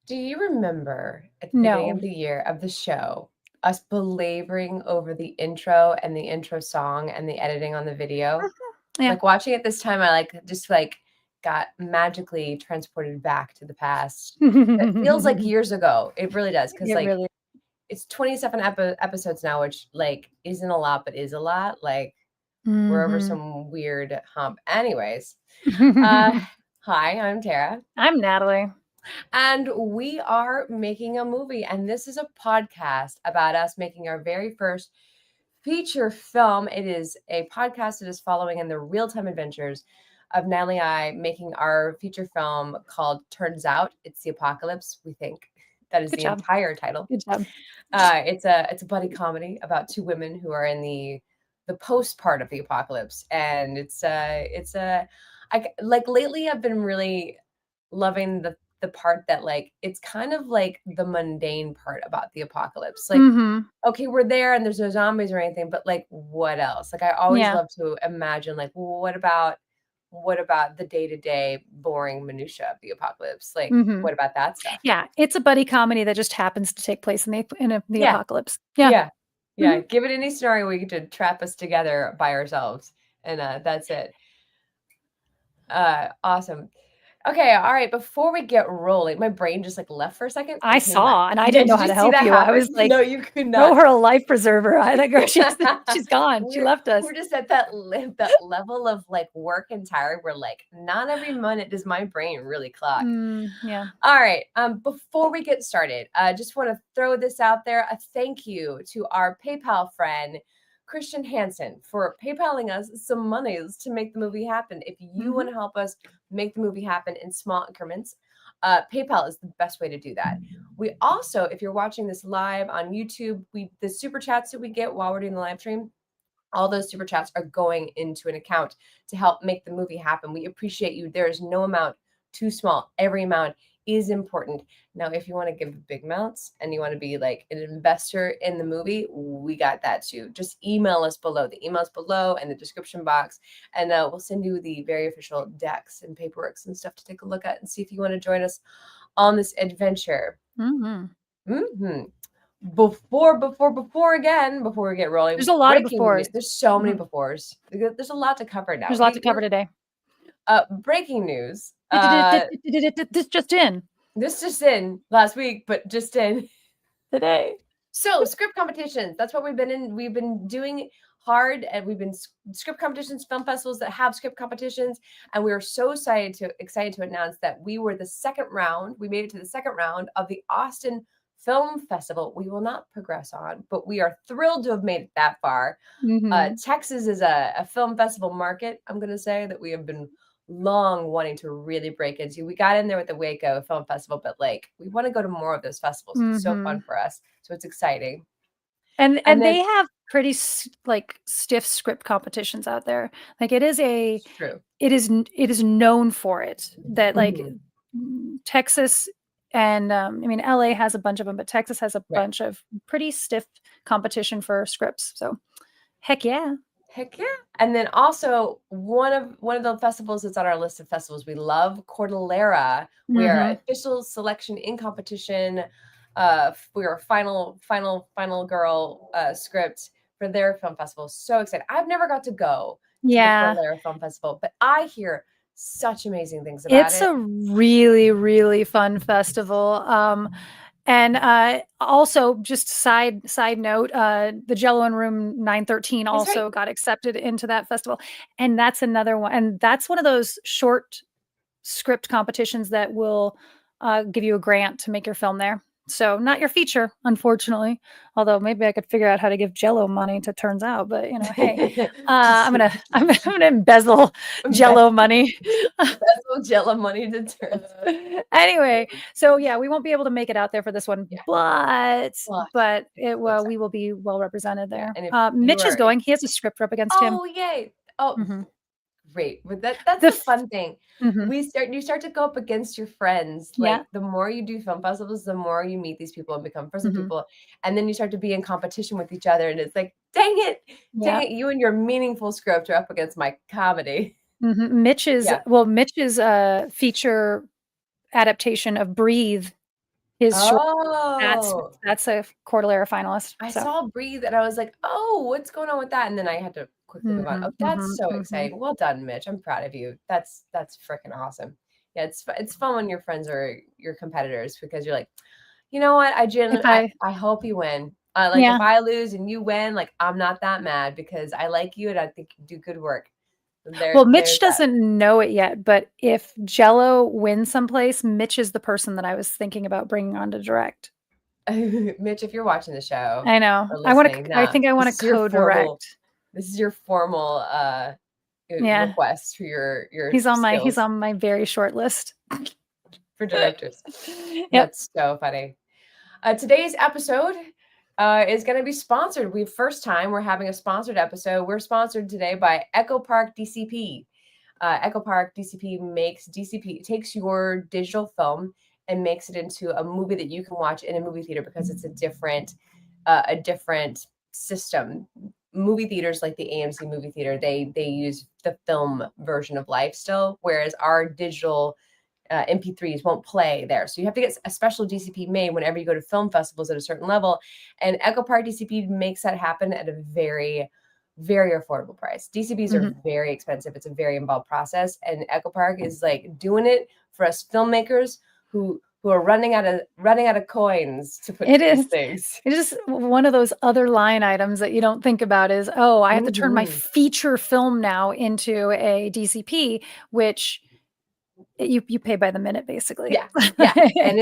Do you remember at the beginning of the year of the show, us belaboring over the intro and the intro song and the editing on the video? Yeah. Like, watching it this time, I, just got magically transported back to the past. It feels like years ago. It really does, 'cause, really it's 27 episodes now, which, isn't a lot, but is a lot. We're over some weird hump. Anyways, hi, I'm Tara. I'm Natalie. And we are making a movie, and this is a podcast about us making our very first feature film. It is a podcast that is following in the real-time adventures of Natalie and I making our feature film called Turns Out It's the Apocalypse, we think. That is the entire title. Good job. It's a buddy comedy about two women who are in the post part of the apocalypse, and lately I've been really loving the part that it's kind of like the mundane part about the apocalypse. Okay, we're there and there's no zombies or anything, but what else? I always love to imagine what about the day-to-day boring minutia of the apocalypse? What about that stuff? Yeah, it's a buddy comedy that just happens to take place in the apocalypse. Yeah. Give it any scenario we could trap us together by ourselves, and that's it. Awesome. Okay, all right. Before we get rolling, my brain just left for a second. I saw, and I didn't know how to help you. I was like, no, you could not. Throw her a life preserver. I think she's gone. She left us. We're just at that level of work and tired where not every minute does my brain really clock. Yeah. All right. Before we get started, I just want to throw this out there. A thank you to our PayPal friend, Christian Hansen, for PayPaling us some monies to make the movie happen. If you want to help us make the movie happen in small increments, PayPal is the best way to do that. We also, if you're watching this live on YouTube, the super chats that we get while we're doing the live stream, all those super chats are going into an account to help make the movie happen. We appreciate you. There is no amount too small. Every amount is important. Now, if you want to give big amounts and you want to be an investor in the movie, we got that too. Just email us below. The email's below in the description box, and we'll send you the very official decks and paperworks and stuff to take a look at and see if you want to join us on this adventure. Before we get rolling, there's a lot of befores. There's so many befores. There's a lot to cover now. There's a lot to cover today. Breaking news. This just in. This just in last week, but just in today. So script competitions. That's what we've been in. We've been doing hard, and we've been script competitions, film festivals that have script competitions, and we are so excited to announce that we were the second round. We made it to the second round of the Austin Film Festival. We will not progress on, but we are thrilled to have made it that far. Texas is a film festival market, I'm going to say, that we have been long wanting to really break into. We got in there with the Waco Film Festival, but we want to go to more of those festivals. It's so fun for us. So it's exciting. And then, they have pretty stiff script competitions out there. It is true. It is known for it that Texas and LA has a bunch of them, but Texas has a bunch of pretty stiff competition for scripts. So heck yeah. And then also one of the festivals that's on our list of festivals we love, Cordillera. We are official selection in competition. We are final girl script for their film festival. So excited. I've never got to go to the Cordillera Film Festival, but I hear such amazing things about it. It's a really, really fun festival. And also, just side note, the Jello in Room 913 also got accepted into that festival. And that's another one. And that's one of those short script competitions that will give you a grant to make your film there. So not your feature, unfortunately. Although maybe I could figure out how to give Jello money to Turns Out. But hey, I'm gonna embezzle Jello money. Embezzle Jello money to Turns Out. Anyway, so yeah, we won't be able to make it out there for this one, but we will be well represented there. And if Mitch is going. He has a script up against him. Oh yay! Oh. Mm-hmm. Great. But that's the fun thing. Mm-hmm. You start to go up against your friends. Like the more you do film festivals, the more you meet these people and become friends with people. And then you start to be in competition with each other. And it's like, dang it, you and your meaningful script are up against my comedy. Mm-hmm. Mitch's feature adaptation of Breathe. That's a Cordillera finalist. I saw Breathe and I was like, oh, what's going on with that? And then I had to quickly move on. Oh, that's so exciting. Well done, Mitch. I'm proud of you. That's freaking awesome. Yeah, it's fun when your friends are your competitors because you're like, you know what? I hope you win. If I lose and you win, like I'm not that mad because I like you and I think you do good work. Mitch doesn't know it yet, but if Jello wins someplace, Mitch is the person that I was thinking about bringing on to direct. Mitch, if you're watching the show, I know. I think I want to co-direct. This is your formal request for your He's on my very short list for directors. That's so funny. Today's episode is going to be sponsored. We're having a sponsored episode. We're sponsored today by Echo Park DCP. Echo Park DCP takes your digital film and makes it into a movie that you can watch in a movie theater because it's a different system. Movie theaters like the AMC movie theater, they use the film version of life still, whereas our digital MP3s won't play there. So you have to get a special DCP made whenever you go to film festivals at a certain level. And Echo Park DCP makes that happen at a very, very affordable price. DCPs are very expensive. It's a very involved process. And Echo Park is like doing it for us filmmakers who are running out of coins to put these things. It is one of those other line items that you don't think about is, I have to turn my feature film now into a DCP, which you pay by the minute basically. Yeah. And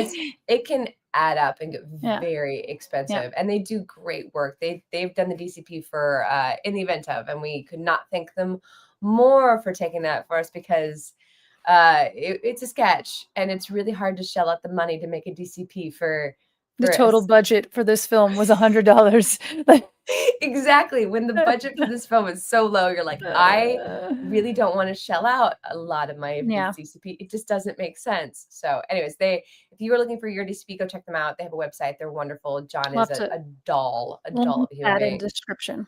it can add up and get very expensive. And they do great work. They've done the DCP for In the Event Of, and we could not thank them more for taking that for us because it's a sketch and it's really hard to shell out the money to make a DCP for the total budget for this film was $100. Exactly. When the budget for this film is so low, you're like, I really don't want to shell out a lot of my DCP. It just doesn't make sense. So anyways, if you are looking for your DCP, go check them out. They have a website. They're wonderful. John is a doll of a human being. In description.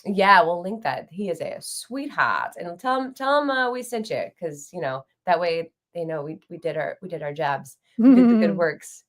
Yeah, we'll link that. He is a sweetheart, and tell him we sent you because that way they know we did our jobs. We did the good works.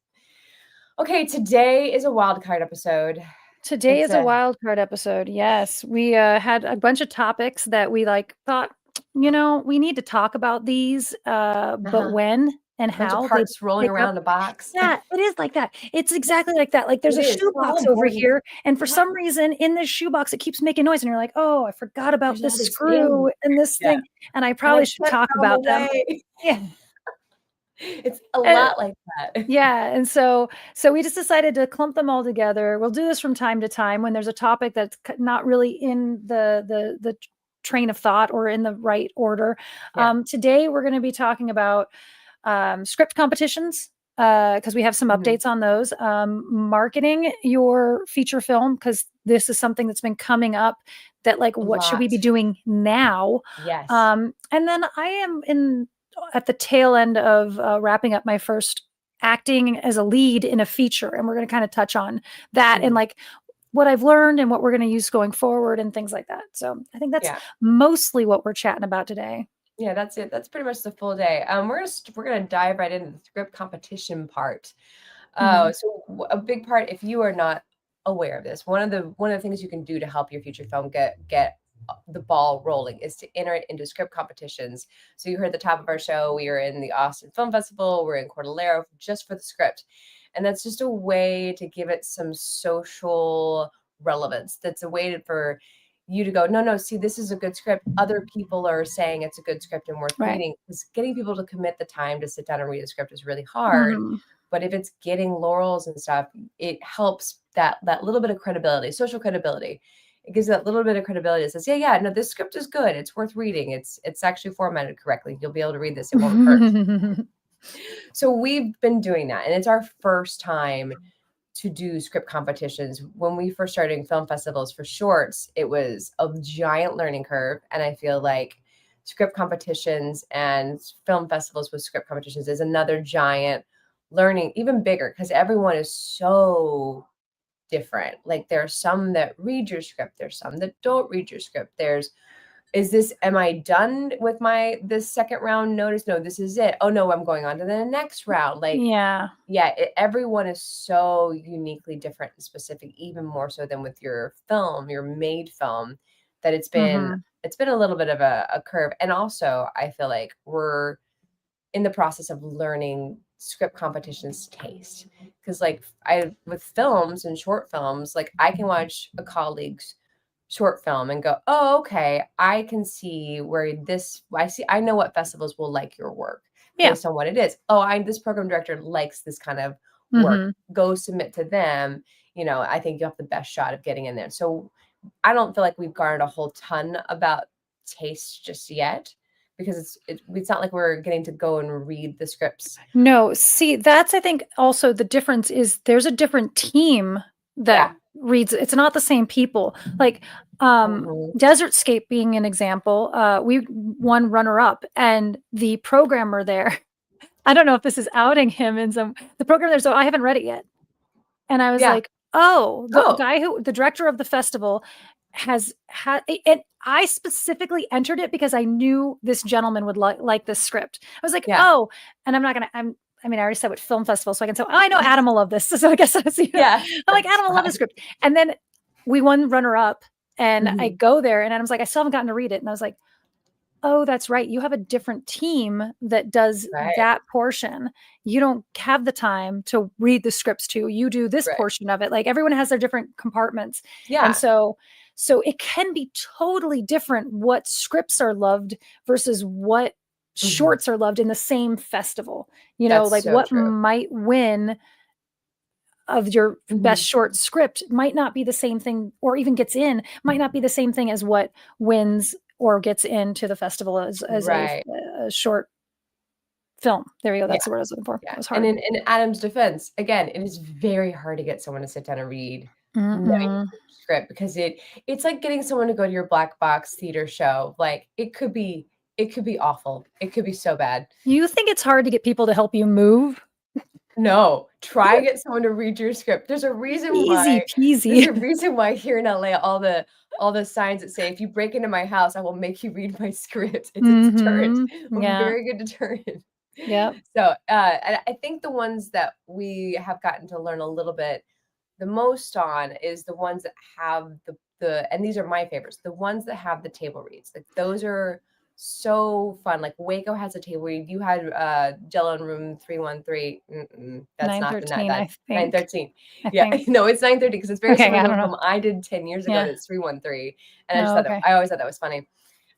Okay, today is a wildcard episode. Today is a wildcard episode. Yes, we had a bunch of topics that we thought we need to talk about these, but when and how? Parts rolling around a box. Yeah, it is like that. It's exactly like that. Like there's a shoebox over here, and for some reason in this shoebox it keeps making noise, and you're like, oh, I forgot about this screw and this thing, and I probably should talk about them. Yeah. It's a lot like that. Yeah. And so we just decided to clump them all together. We'll do this from time to time when there's a topic that's not really in the train of thought or in the right order. Today we're going to be talking about script competitions because we have some updates on those. Marketing your feature film, because this is something that's been coming up that what should we be doing now? Yes. And then I am at the tail end of wrapping up my first acting as a lead in a feature. And we're going to kind of touch on that and what I've learned and what we're going to use going forward and things like that. So I think that's mostly what we're chatting about today. Yeah, that's it. That's pretty much the full day. We're gonna dive right into the script competition part. So a big part, if you are not aware of this, one of the things you can do to help your feature film get the ball rolling is to enter it into script competitions. So you heard the top of our show, we are in the Austin Film Festival, we're in Cordillera just for the script. And that's just a way to give it some social relevance. That's a way for you to go, no, see, this is a good script. Other people are saying it's a good script and worth reading. Because getting people to commit the time to sit down and read a script is really hard. But if it's getting laurels and stuff, it helps that little bit of credibility, social credibility. It gives that little bit of credibility that says, yeah, no, this script is good. It's worth reading. It's actually formatted correctly. You'll be able to read this. It won't hurt. So we've been doing that. And it's our first time to do script competitions. When we first started doing film festivals for shorts, it was a giant learning curve. And I feel like script competitions and film festivals with script competitions is another giant learning, even bigger, because everyone is so different. Like there are some that read your script, there's some that don't read your script. Am I done with this second round notice? No, this is it. Oh no, I'm going on to the next round. Like, everyone is so uniquely different and specific, even more so than with your made film, that it's been a little bit of a curve. And also I feel like we're in the process of learning script competitions taste. Because with films and short films, like I can watch a colleague's short film and go, oh, okay, I can see I know what festivals will like your work based on what it is. Oh, this program director likes this kind of work. Go submit to them. I think you have the best shot of getting in there. So I don't feel like we've garnered a whole ton about taste just yet, because it's not like we're getting to go and read the scripts. No, see, that's, I think, also the difference is there's a different team that reads. It's not the same people. Like Desertscape being an example, we won runner-up, and the programmer there, I don't know if this is outing him the programmer there, so I haven't read it yet. And I was like, the director of the festival has had, and I specifically entered it because I knew this gentleman would like this script. I was like, and I'm not gonna. I already said what film festival, so I can say, I know Adam will love this. So I guess I'm like, Adam will love the script. And then we won runner up, and I go there, and Adam's like, I still haven't gotten to read it, and I was like, oh, that's right. You have a different team that does that portion. You don't have the time to read the scripts too. You do this portion of it. Like everyone has their different compartments. Yeah. And so it can be totally different what scripts are loved versus what shorts are loved in the same festival. What might win of your best short script might not be the same thing, or even gets in, might not be the same thing as what wins or gets into the festival as a short film. There you go. That's the word I was looking for. Yeah. It was hard. And in Adam's defense, again, it is very hard to get someone to sit down and read the script, because it's like getting someone to go to your black box theater show. Like it could be awful. It could be so bad. You think it's hard to get people to help you move? No, try and get someone to read your script. There's a reason why. There's a reason why here in LA, all the signs that say, if you break into my house, I will make you read my script. It's a deterrent. A very good deterrent. Yeah. So and I think the ones that we have gotten to learn a little bit the most on is the ones that have the and these are my favorites, the ones that have the table reads. Like those are so fun. Like Waco has a table read. You had Jello in room 313. That's not the night. That's 913. Yeah, no, it's 930 because it's very similar to a film I did 10 years ago. That's 313, and I always thought that was funny.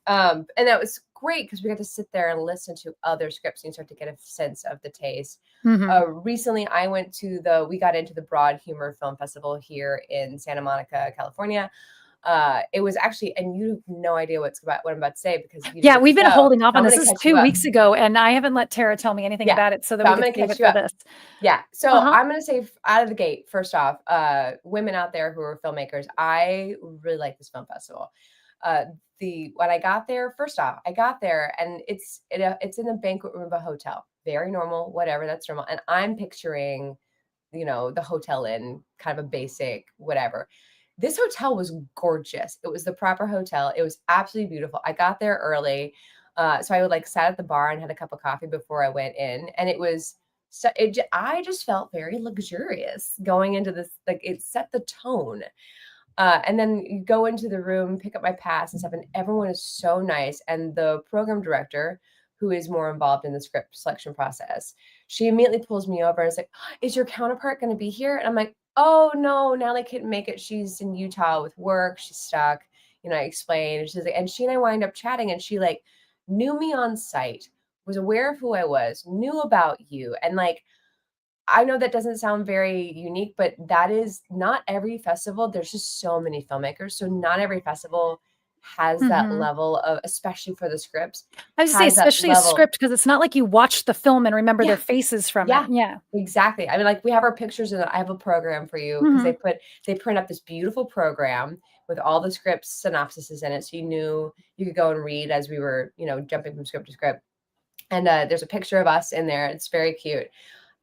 And that was great because we got to sit there and listen to other scripts and start to get a sense of the taste. Recently, we got into the Broad Humor Film Festival here in Santa Monica, California. It was actually, and you have no idea what I'm about to say because we've been holding off on this. This is 2 weeks ago, and I haven't let Tara tell me anything about it, so that we can save it for this. Yeah, so I'm going to say out of the gate, first off, women out there who are filmmakers, I really like this film festival. When I got there, first off, and it's in a banquet room of a hotel, very normal, whatever, that's normal. And I'm picturing, the Hotel Inn, kind of a basic, whatever. This hotel was gorgeous. It was the proper hotel. It was absolutely beautiful. I got there early. So I sat at the bar and had a cup of coffee before I went in. And I just felt very luxurious going into this, it set the tone. And then you go into the room, pick up my pass and stuff, and everyone is so nice. And the program director, who is more involved in the script selection process, she immediately pulls me over and is like, is your counterpart going to be here? And I'm like, oh no, Natalie couldn't make it. She's in Utah with work. She's stuck. I explained. And she's like, and she and I wind up chatting, and she knew me on sight, was aware of who I was, knew about you. And I know that doesn't sound very unique, but that is not every festival. There's just so many filmmakers. So not every festival has that level of, especially for the scripts, I was to say, has that especially a level. script, because it's not like you watch the film and remember Yeah. their faces from Yeah, it. Yeah. exactly. I mean, like we have our pictures and I have a program for you because they print up this beautiful program with all the scripts synopsises in it. So you knew you could go and read as we were, you know, jumping from script to script. And there's a picture of us in there. It's very cute.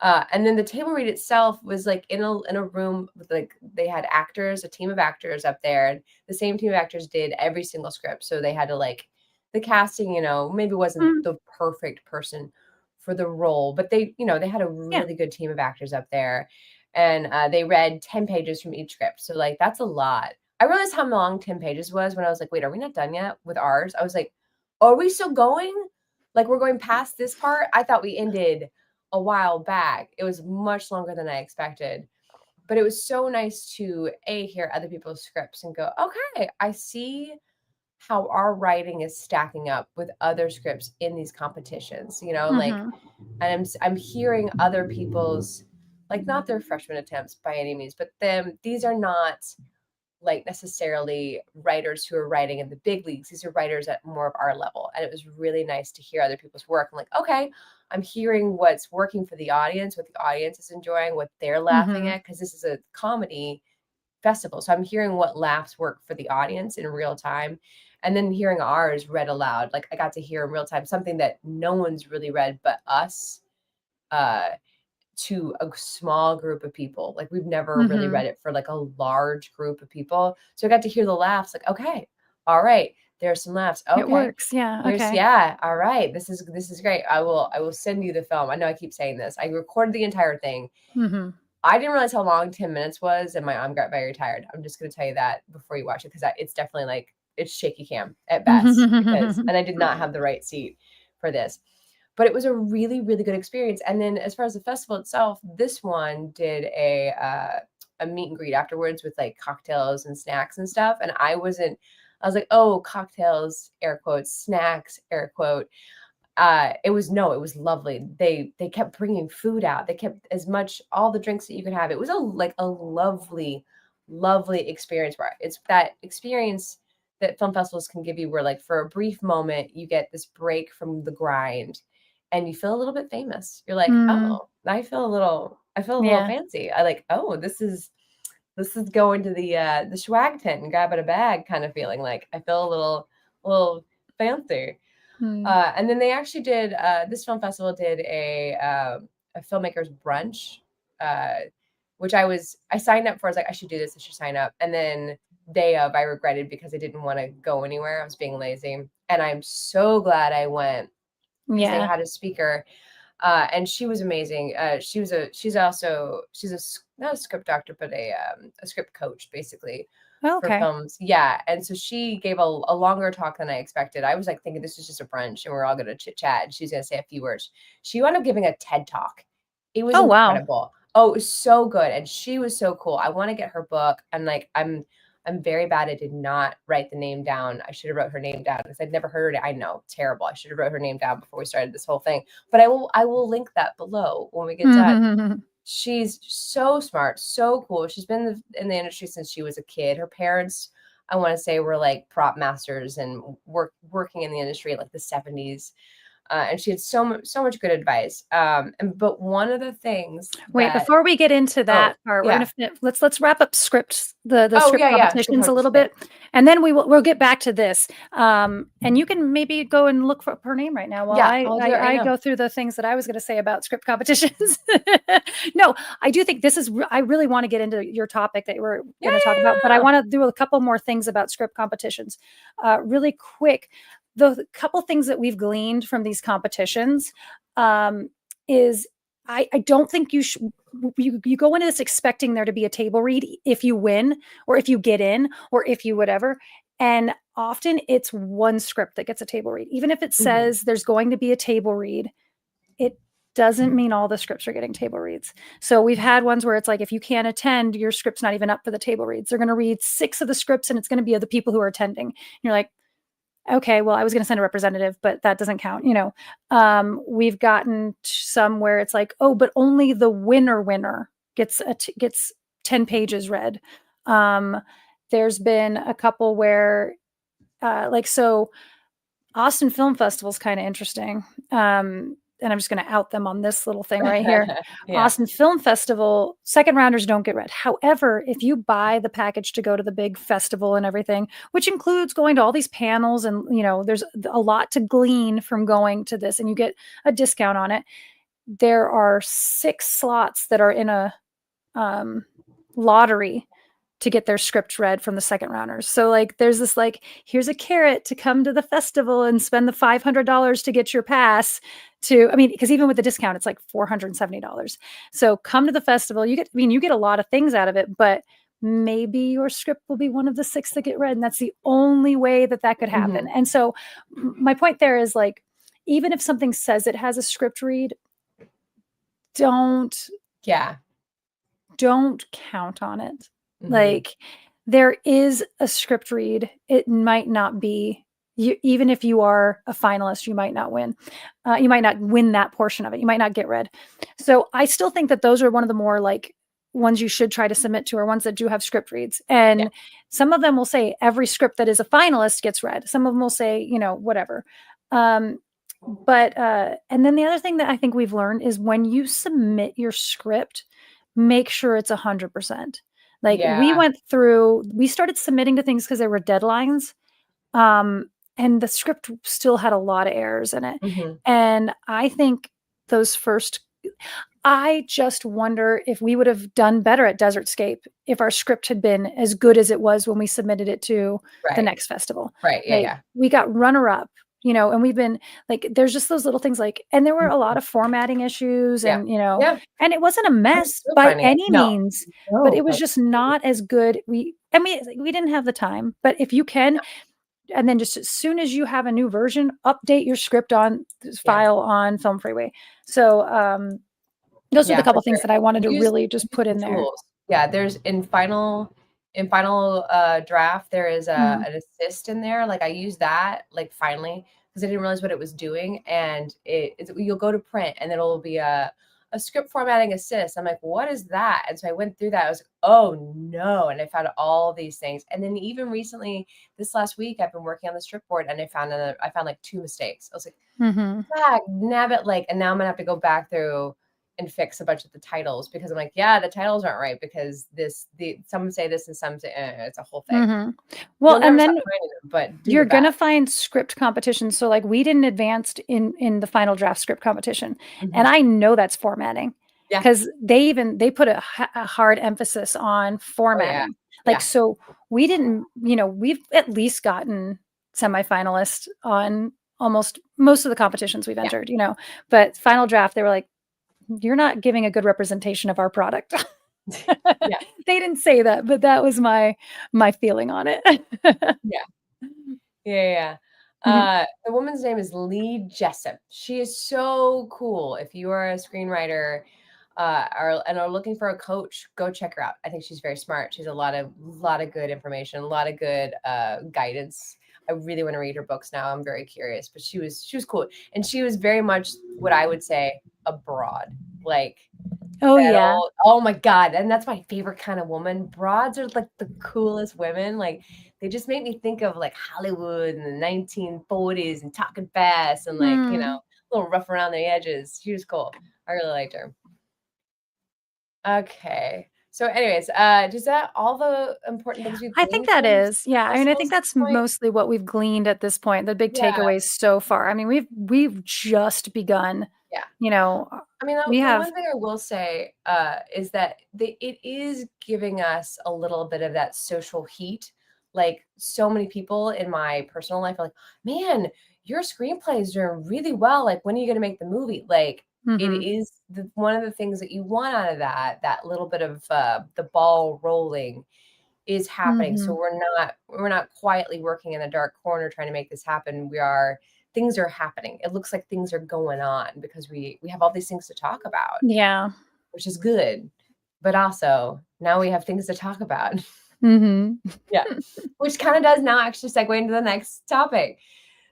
And then the table read itself was like in a room with like they had actors, a team of actors up there, and the same team of actors did every single script. So they had to like the casting, you know, maybe wasn't the perfect person for the role, but they, you know, they had a really good team of actors up there, and they read 10 pages from each script. So like that's a lot. I realized how long 10 pages was when I was like, wait, are we not done yet with ours? I was like, oh, are we still going? Like we're going past this part? I thought we ended a while back. It was much longer than I expected. But it was so nice to hear other people's scripts and go, okay, I see how our writing is stacking up with other scripts in these competitions, you know, like, and I'm hearing other people's, like, not their freshman attempts by any means, but these are not like necessarily writers who are writing in the big leagues. These are writers at more of our level. And it was really nice to hear other people's work. I'm like, okay, I'm hearing what's working for the audience, what the audience is enjoying, what they're laughing at, because this is a comedy festival. So I'm hearing what laughs work for the audience in real time. And then hearing ours read aloud. Like I got to hear in real time something that no one's really read but us. To a small group of people. Like we've never really read it for like a large group of people. So I got to hear the laughs, like, okay, all right, there's some laughs. Okay. It works. Yeah. Okay. Yeah, all right. This is great. I will send you the film. I know I keep saying this. I recorded the entire thing. I didn't realize how long 10 minutes was, and my arm got very tired. I'm just gonna tell you that before you watch it, because it's definitely like it's shaky cam at best, because and I did not have the right seat for this. But it was a really, really good experience. And then as far as the festival itself, this one did a meet and greet afterwards with like cocktails and snacks and stuff. And I was like, oh, cocktails, air quotes, snacks, air quote. It was lovely. They kept bringing food out. They kept as much, all the drinks that you could have. It was a lovely, lovely experience where it's that experience that film festivals can give you where like for a brief moment, you get this break from the grind and you feel a little bit famous. You're like, oh, I feel a little fancy. I like, oh, this is going to the swag tent and grabbing a bag kind of feeling. Like I feel a little fancy. And then they actually did this film festival did a filmmakers brunch, which I signed up for. I was like, I should do this. I should sign up. And then day of, I regretted because I didn't want to go anywhere. I was being lazy, and I'm so glad I went. Because they had a speaker, and she was amazing. She's not a script doctor, but a script coach, basically. For films. Yeah. And so she gave a longer talk than I expected. I was like thinking this is just a brunch and we're all going to chit chat and she's going to say a few words. She wound up giving a TED talk. It was incredible. Wow. Oh, it was so good. And she was so cool. I want to get her book. And like, I'm very bad. I did not write the name down. I should have wrote her name down because I'd never heard it. I know, terrible. I should have wrote her name down before we started this whole thing. But I will link that below when we get done. She's so smart, so cool. She's been in the industry since she was a kid. Her parents, I want to say, were like prop masters and working in the industry in like the 70s. And she had so much good advice. But one of the things. Wait, before we get into that part, we're gonna let's wrap up scripts, the script competitions a little bit, and then we'll get back to this. And you can maybe go and look for her name right now while I go through the things that I was going to say about script competitions. No, I do think this is. I really want to get into your topic that we're going to talk about, but I want to do a couple more things about script competitions, really quick. The couple things that we've gleaned from these competitions is I don't think you go into this expecting there to be a table read if you win or if you get in or if you whatever. And often it's one script that gets a table read. Even if it says there's going to be a table read, it doesn't mean all the scripts are getting table reads. So we've had ones where it's like, if you can't attend, your script's not even up for the table reads. They're going to read 6 of the scripts and it's going to be of the people who are attending. And you're like, okay, well, I was going to send a representative, but that doesn't count. We've gotten some where it's like, oh, but only the winner gets 10 pages read. There's been a couple where, so Austin Film Festival is kind of interesting. And I'm just going to out them on this little thing right here. Yeah. Austin Film Festival, second rounders don't get read. However, if you buy the package to go to the big festival and everything, which includes going to all these panels and, there's a lot to glean from going to this and you get a discount on it. There are 6 slots that are in a lottery to get their script read from the second rounders. So like there's this like, here's a carrot to come to the festival and spend the $500 to get your pass to, because even with the discount, it's like $470. So come to the festival, you get a lot of things out of it, but maybe your script will be one of the 6 that get read. And that's the only way that could happen. And so my point there is like, even if something says it has a script read, don't count on it. Like there is a script read. It might not be you, even if you are a finalist, you might not win. You might not win that portion of it. You might not get read. So I still think that those are one of the more like ones you should try to submit to, or ones that do have script reads. And some of them will say every script that is a finalist gets read. Some of them will say, whatever. And then the other thing that I think we've learned is when you submit your script, make sure it's 100%. Like we started submitting to things because there were deadlines. And the script still had a lot of errors in it. And I think I just wonder if we would have done better at Desertscape if our script had been as good as it was when we submitted it to the next festival. We got runner-up, and we've been like, there's just those little things like, and there were a lot of formatting issues and, and it wasn't a mess by any means, but it was just not as good. We didn't have the time, but if you can, and then just as soon as you have a new version, update your script on this file on Film Freeway. So, those are the couple things that I wanted to really just put in there. Yeah, there's in final draft, there is an assist in there. Like I use that like finally because I didn't realize what it was doing, and you'll go to print and it'll be a script formatting assist. I'm like, what is that? And so I went through that. I was like, oh no, and I found all these things. And then even recently, this last week, I've been working on the strip board, and I found like 2 mistakes. I was like, nabbit, like, and now I'm gonna have to go back through and fix a bunch of the titles because I'm like, the titles aren't right because some say this and some say it's a whole thing. Well, and then but you're gonna find script competitions. So like we didn't advance in the final draft script competition, and I know that's formatting because they put a hard emphasis on formatting. So we didn't, we've at least gotten semifinalists on almost most of the competitions we've entered, but final draft, they were like, you're not giving a good representation of our product. They didn't say that, but that was my feeling on it. The woman's name is Lee Jessup. She is so cool. If you are a screenwriter and are looking for a coach, go check her out. I think she's very smart. She's a lot of good information, a lot of good guidance. I really want to read her books now. I'm very curious, but she was cool. And she was very much what I would say a broad, like, oh my God. And that's my favorite kind of woman. Broads are like the coolest women. Like they just make me think of like Hollywood in the 1940s and talking fast and like, a little rough around the edges. She was cool. I really liked her. Okay. So anyways, is that all the important things we've I think that is. Yeah. I mean, I think that's mostly what we've gleaned at this point, the big takeaways so far. I mean, we've just begun. Yeah. I mean, the one thing I will say is that it is giving us a little bit of that social heat. Like so many people in my personal life are like, man, your screenplay is doing really well. Like, when are you going to make the movie? Like, it is one of the things that you want out of that little bit of the ball rolling is happening. So we're not quietly working in a dark corner trying to make this happen. Things are happening. It looks like things are going on because we have all these things to talk about. Yeah. Which is good. But also now we have things to talk about. Yeah. Which kind of does now actually segue into the next topic.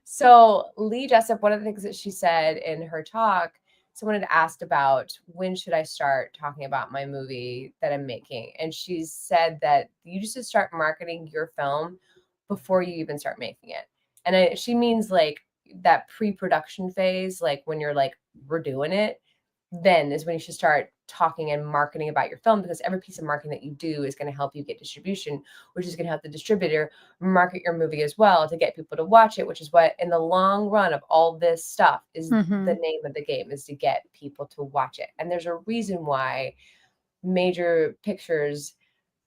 So Lee Jessup, one of the things that she said in her talk, someone had asked about when should I start talking about my movie that I'm making? And she said that you just should start marketing your film before you even start making it. And she means like that pre-production phase, like when you're like, we're doing it, then is when you should start talking and marketing about your film, because every piece of marketing that you do is going to help you get distribution, which is going to help the distributor market your movie as well to get people to watch it, which is what in the long run of all this stuff is the name of the game, is to get people to watch it. And there's a reason why major pictures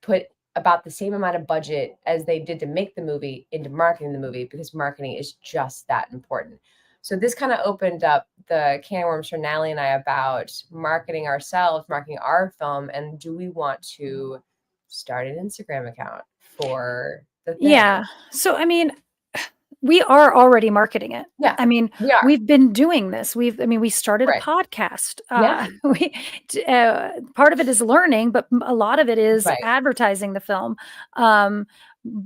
put about the same amount of budget as they did to make the movie into marketing the movie, because marketing is just that important. So this kind of opened up the can of worms for Natalie and I about marketing ourselves, marketing our film, and do we want to start an Instagram account for the thing? Yeah. So, I mean, we are already marketing it. Yeah, I mean, we are. we've been doing this. We started Right. a podcast. Yeah. Part of it is learning, but a lot of it is Right. advertising the film,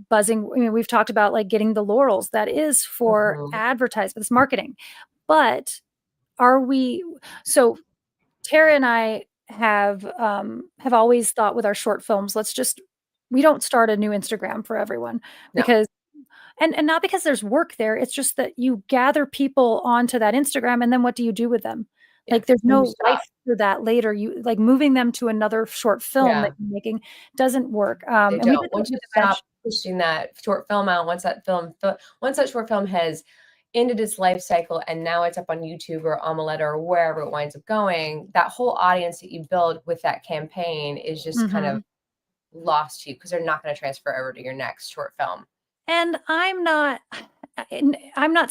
buzzing. I mean, we've talked about like getting the laurels. That is for advertising, it's marketing. But are we? So Tara and I have always thought with our short films, we don't start a new Instagram for everyone No. because and not because there's work there, it's just that you gather people onto that Instagram and then what do you do with them? Yeah. Like there's And you no stop. life for that later. You like moving them to another short film that you're making doesn't work. They And we don't. did that Once you with the stop pushing that short film out, once that short film has ended its life cycle and now it's up on YouTube or Omelette or wherever it winds up going, that whole audience that you build with that campaign is just kind of lost to you, because they're not going to transfer over to your next short film. And I'm not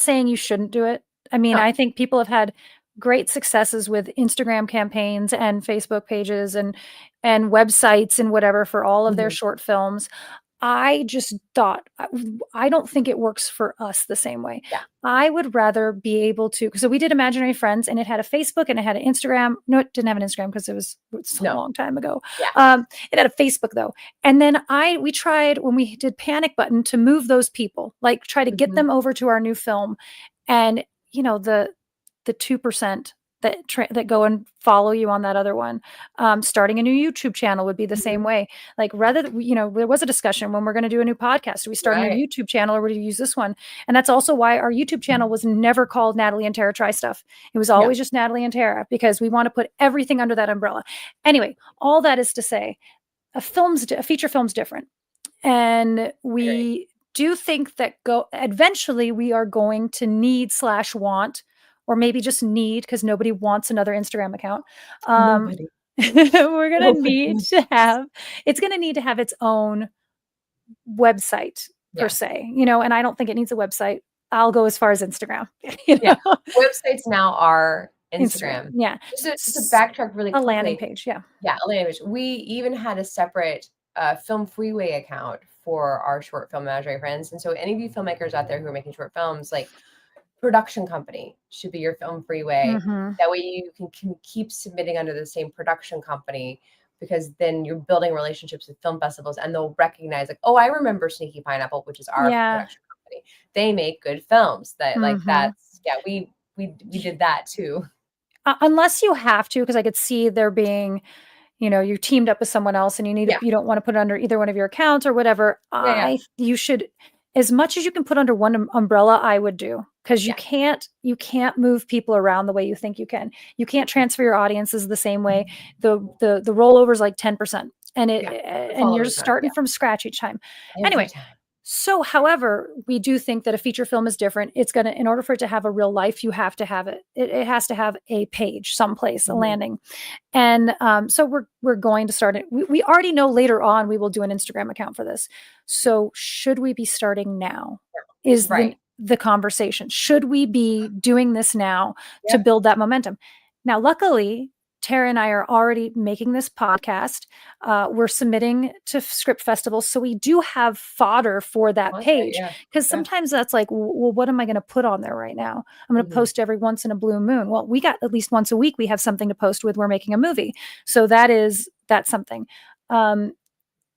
saying you shouldn't do it. I mean, I think people have had great successes with Instagram campaigns and Facebook pages and websites and whatever for all of their short films. I just thought, I don't think it works for us the same way. Yeah. I would rather be able to, so we did Imaginary Friends and it had a Facebook and it had an Instagram. No, it didn't have an Instagram because it's a long time ago. Yeah. It had a Facebook though. And then we tried when we did Panic Button to move those people, like try to get them over to our new film. And you know, the 2% that go and follow you on that other one. Starting a new YouTube channel would be the same way. Like rather than, there was a discussion when we're going to do a new podcast, do we start a new YouTube channel or do we use this one? And that's also why our YouTube channel was never called Natalientara Try Stuff. It was always just Natalientara, because we want to put everything under that umbrella. Anyway, all that is to say, a feature film's different. And we do think that eventually we are going to need/want, or maybe just need, because nobody wants another Instagram account. Nobody. We're going to need to have, it's going to need to have its own website per se, and I don't think it needs a website. I'll go as far as Instagram. Websites now are Instagram. Yeah. Just to backtrack really quickly. A landing page. Yeah. Yeah. A landing page. We even had a separate Film Freeway account for our short film Imaginary Friends. And so any of you filmmakers out there who are making short films, like, production company should be your Film Freeway. That way you can keep submitting under the same production company, because then you're building relationships with film festivals and they'll recognize like, oh, I remember Sneaky Pineapple, which is our production company. They make good films. That like that's we did that too. Unless you have to, because I could see there being, you're teamed up with someone else and you don't want to put it under either one of your accounts or whatever. You should, as much as you can put under one umbrella, I would do, because you can't move people around the way you think you can. You can't transfer your audiences the same way. The rollover is like 10%, and and you're starting from scratch each time. Anyway. So, however, we do think that a feature film is different. It's going to, in order for it to have a real life, you have to have it. It has to have a page someplace, a landing. And so we're going to start it. We already know later on we will do an Instagram account for this. So should we be starting now? Is the conversation. Should we be doing this now to build that momentum? Now, luckily, Tara and I are already making this podcast. We're submitting to script festivals. So we do have fodder for that page. Because sometimes that's like, well, what am I going to put on there right now? I'm going to post every once in a blue moon. Well, we got at least once a week, we have something to post with. We're making a movie. So that's something.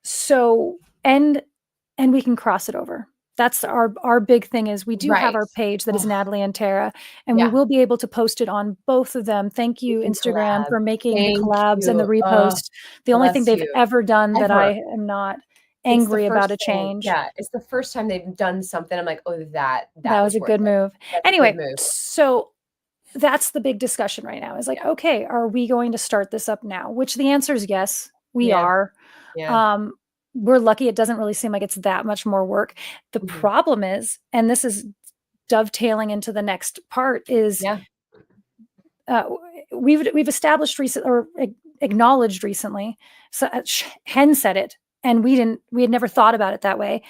So and we can cross it over. That's our big thing is we do have Right. our page that is Oh, Natalientara, and we yeah. will be able to post it on both of them. Thank We you, can Instagram, collab. for making the Thank collabs and the you. Oh, repost. The only thing bless they've you. ever done that Ever. I am not It's the angry about first a thing. change. Yeah, it's the first time they've done something. I'm like, oh, that That was was a worth good it. move. That's a good Anyway, move. so that's the big discussion right now is like, Yeah. okay, are we going to start this up now? Which the answer is yes, we Yeah. are. Yeah. We're lucky it doesn't really seem like it's that much more work. The Mhm. problem is, and this is dovetailing into the next part, is Yeah. we've established recent or acknowledged recently. So Hen said it, and we had never thought about it that way.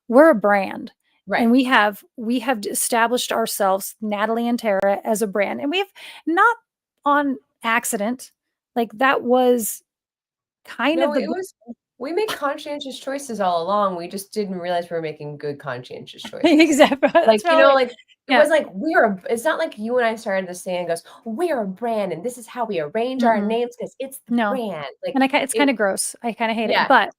We're a brand, Right. and we have established ourselves, Natalientara, as a brand, and we've not on accident. Like that was kind No, of the it was we make conscientious choices all along. We just didn't realize we were making good conscientious choices. exactly. Like, That's you know, probably like it yeah. was like it's not like you and I started this thing and goes, we're a brand and this is how we arrange our Mm-mm. names because it's the No, brand. Like and it's it kind of gross. I kind of hate it, yeah, but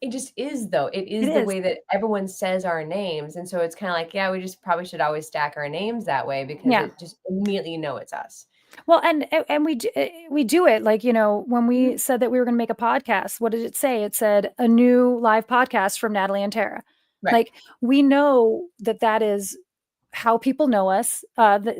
it just is though. It it is the is. way that everyone says our names. And so it's kind of like, yeah, we just probably should always stack our names that way because Yeah. it just immediately know it's us. Well, and we do it like, when Mhm. we said that we were going to make a podcast, what did it say? It said a new live podcast from Natalientara. Right. Like we know that is how people know us. That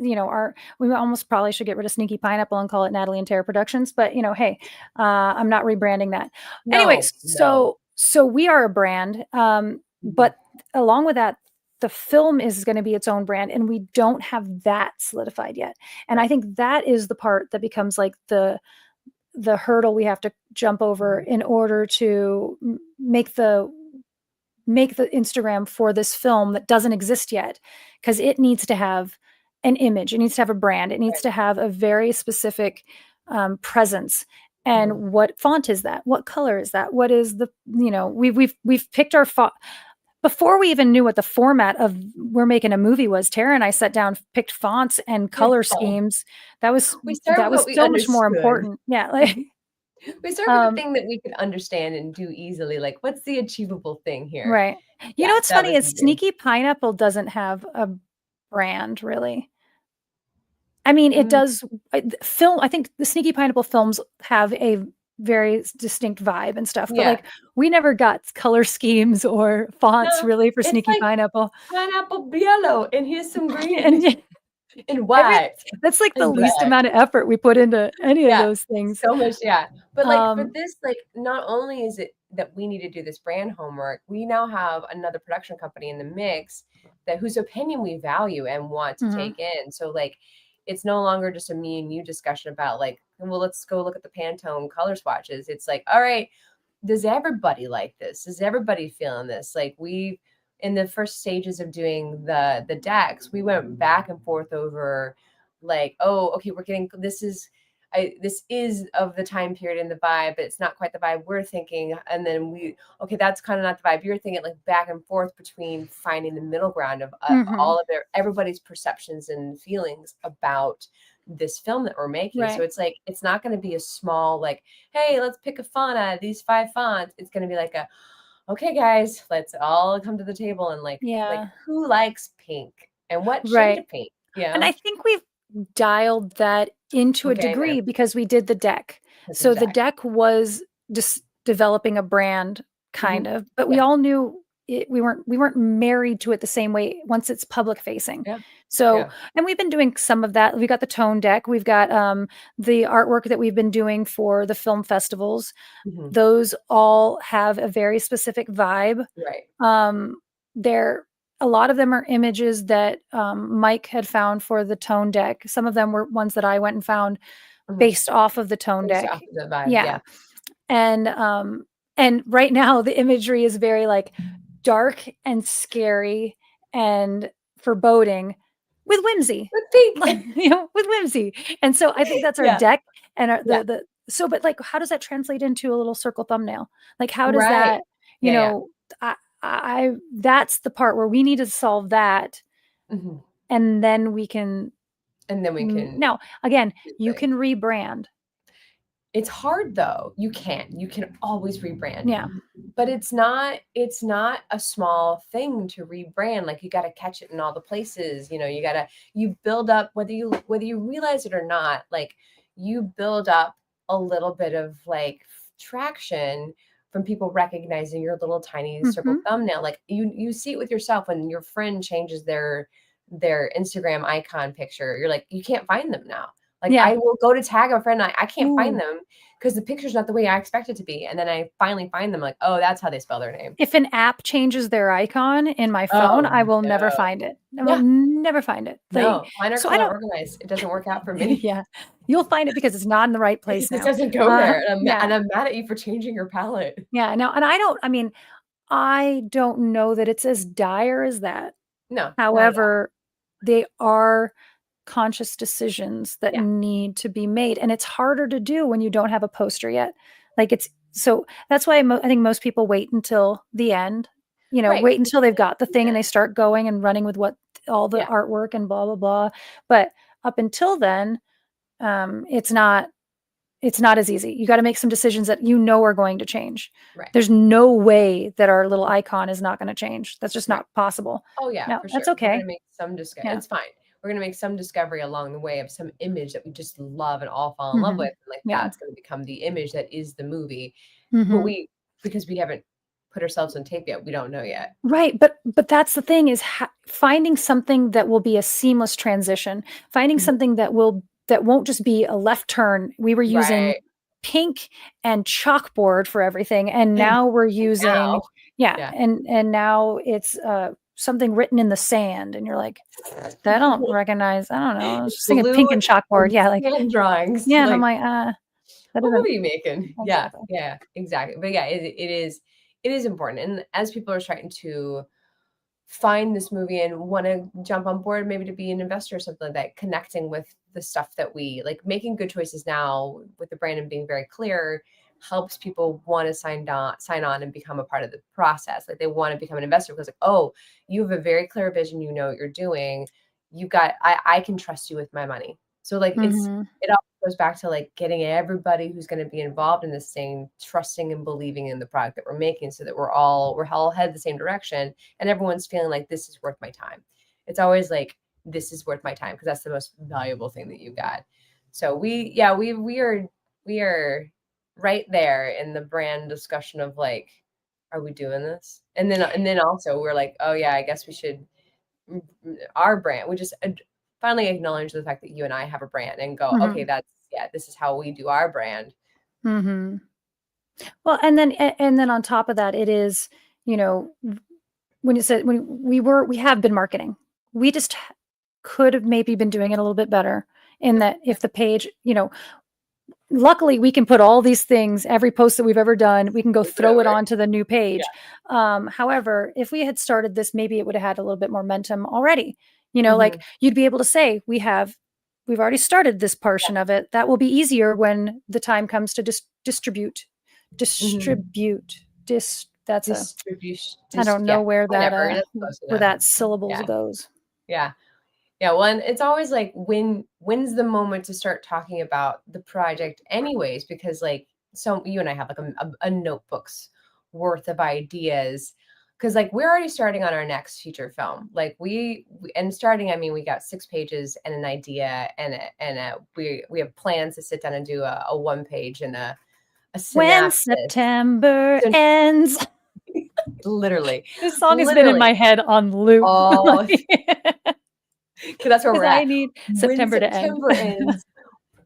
we almost probably should get rid of Sneaky Pineapple and call it Natalientara Productions. But hey, I'm not rebranding that. Anyway, No, no. so we are a brand. Mhm. But along with that, the film is going to be its own brand, and we don't have that solidified yet. And I Right. think that is the part that becomes like the hurdle we have to jump over Mhm. in order to make the Instagram for this film that doesn't exist yet, because it needs to have an image, it needs to have a brand, it needs Right. to have a very specific presence. Mhm. And what font is that? What color is that? What is the we've picked our font before we even knew what the format of we're making a movie was. Tara and I sat down, picked fonts and color Oh, schemes. That was we start with what we so much more understood. important. Yeah, like Mhm. We start with the um, thing that we could understand and do easily, like, what's the achievable thing here? right. You know Yeah, what's that funny was is easy. Sneaky Pineapple doesn't have a brand really. I mean, it Mm, does film. I think the Sneaky Pineapple films have a very distinct vibe and stuff, but yeah. like we never got color schemes or fonts No, really for it's Sneaky like Pineapple. pineapple yellow, and here's some And green yeah, and every white that's like the and least black. amount of effort we put into any of Yeah, those things. so much, yeah. But, like, for Um, this, like, not only is it that we need to do this brand homework, we now have another production company in the mix that whose opinion we value and want to mhm, take in. So, like, it's no longer just a me and you discussion about, like, "Well, let's go look at the Pantone color swatches." It's like, "All right, does everybody like this? Is everybody feeling this?" Like, we in the first stages of doing the decks, we went back and forth over like, oh, okay, we're getting this is of the time period and the vibe, but it's not quite the vibe we're thinking. And then okay, that's kind of not the vibe you're thinking, like back and forth between finding the middle ground of mhm, all of everybody's perceptions and feelings about this film that we're making. So right. it's like, it's not going to be a small, like, hey, let's pick a font out of these 5 fonts. It's going to be like okay, guys, let's all come to the table and like Yeah, who likes pink and what shade right. of pink, And I think we've dialed that into we're a getting there degree because we did the deck. because of So the Jack. deck was just developing a brand kind Mhm. of, but we Yeah, all knew we weren't married to it the same way once it's public facing. yeah, So, yeah. and we've been doing some of that. We got the tone deck. We've got the artwork that we've been doing for the film festivals. Mhm. Those all have a very specific vibe. Right. Um, they're a lot of them are images that Mike had found for the tone deck. Some of them were ones that I went and found Mhm. based off of the tone Based deck. off of the vibe, Yeah. yeah. And right now the imagery is very like dark and scary and foreboding with whimsy. With Like, pink. with whimsy. And so I think that's our Yeah, deck and yeah. but like how does that translate into a little circle thumbnail? Like how does Right. that, you Yeah, yeah. know, I that's the part where we need to solve that, Mhm. and then we can And then we can now again, do you things. can rebrand. It's hard though. You can always rebrand. Yeah. but it's not a small thing to rebrand. Like, you got to catch it in all the places, you build up, whether you realize it or not, like, you build up a little bit of like traction from people recognizing your little tiny circle thumbnail. Like, you see it with yourself when your friend changes their Instagram icon picture. You're like, you can't find them now. Like, Yeah. I will go to tag a friend, I can't find Ooh. them because the picture's not the way I expect it to be. And then I finally find them, like, oh, that's how they spell their name. If an app changes their icon in my phone, I will never find it. I will never find it. No, mine are color organized. It doesn't work out for me. Yeah. You'll find it because it's not in the right place now. It doesn't go there. And I'm mad at you for changing your palette. Yeah. No, and I don't know that it's as dire as that. No. However, they are conscious decisions that need to be made. And it's harder to do when you don't have a poster yet. Like, so that's why I think most people wait until the end, wait until they've got the thing and they start going and running with all the artwork and blah, blah, blah. But up until then, it's not as easy. You got to make some decisions that are going to change. Right. There's no way that our little icon is not going to change. That's just not possible. Oh yeah, no, for that's sure. okay. We're gonna make some discovery. It's fine. We're gonna make some discovery along the way of some image that we just love and all fall in love with. And like that's gonna become the image that is the movie. But because we haven't put ourselves on tape yet, we don't know yet. Right. But that's the thing, is finding something that will be a seamless transition, finding something that won't just be a left turn. We were using pink and chalkboard for everything. And now we're using, and now it's something written in the sand. And you're like, I don't recognize, I don't know. I was just thinking pink and chalkboard. Yeah. Like hand drawings. Yeah. Like, and I'm like, what movie are you making? Yeah, exactly. But yeah, it is important. And as people are starting to find this movie and want to jump on board, maybe to be an investor or something like that, connecting with the stuff that we like, making good choices now with the brand and being very clear helps people want to sign on and become a part of the process. Like, they want to become an investor because, like, oh, you have a very clear vision, you know what you're doing, I can trust you with my money. So like it all goes back to like getting everybody who's going to be involved in this thing trusting and believing in the product that we're making, so that we're all headed the same direction and everyone's feeling like this is worth my time. It's always like, this is worth my time, because that's the most valuable thing that you got. So we are right there in the brand discussion of like, are we doing this? And then also we're like, oh yeah, I guess we should, our brand, we just finally acknowledge the fact that you and I have a brand and go, okay, this is how we do our brand. Well, and then on top of that, it is, when you said, we have been marketing, we just could have maybe been doing it a little bit better, in that if the page, luckily we can put all these things, every post that we've ever done, we can go throw it onto the new page. However, if we had started this, maybe it would have had a little bit more momentum already. Like, you'd be able to say, we've already started this portion of it. That will be easier when the time comes to distribute. I don't know where that syllable goes. Yeah. Well, and it's always like, when's the moment to start talking about the project anyways? Because like, so you and I have like a notebook's worth of ideas. Because like, we're already starting on our next feature film. Like we got 6 pages and an idea, and we have plans to sit down and do a 1 page and a synopsis. When September ends. Literally. This song has been in my head on loop. Because that's where we're at. I need September to end. Ends,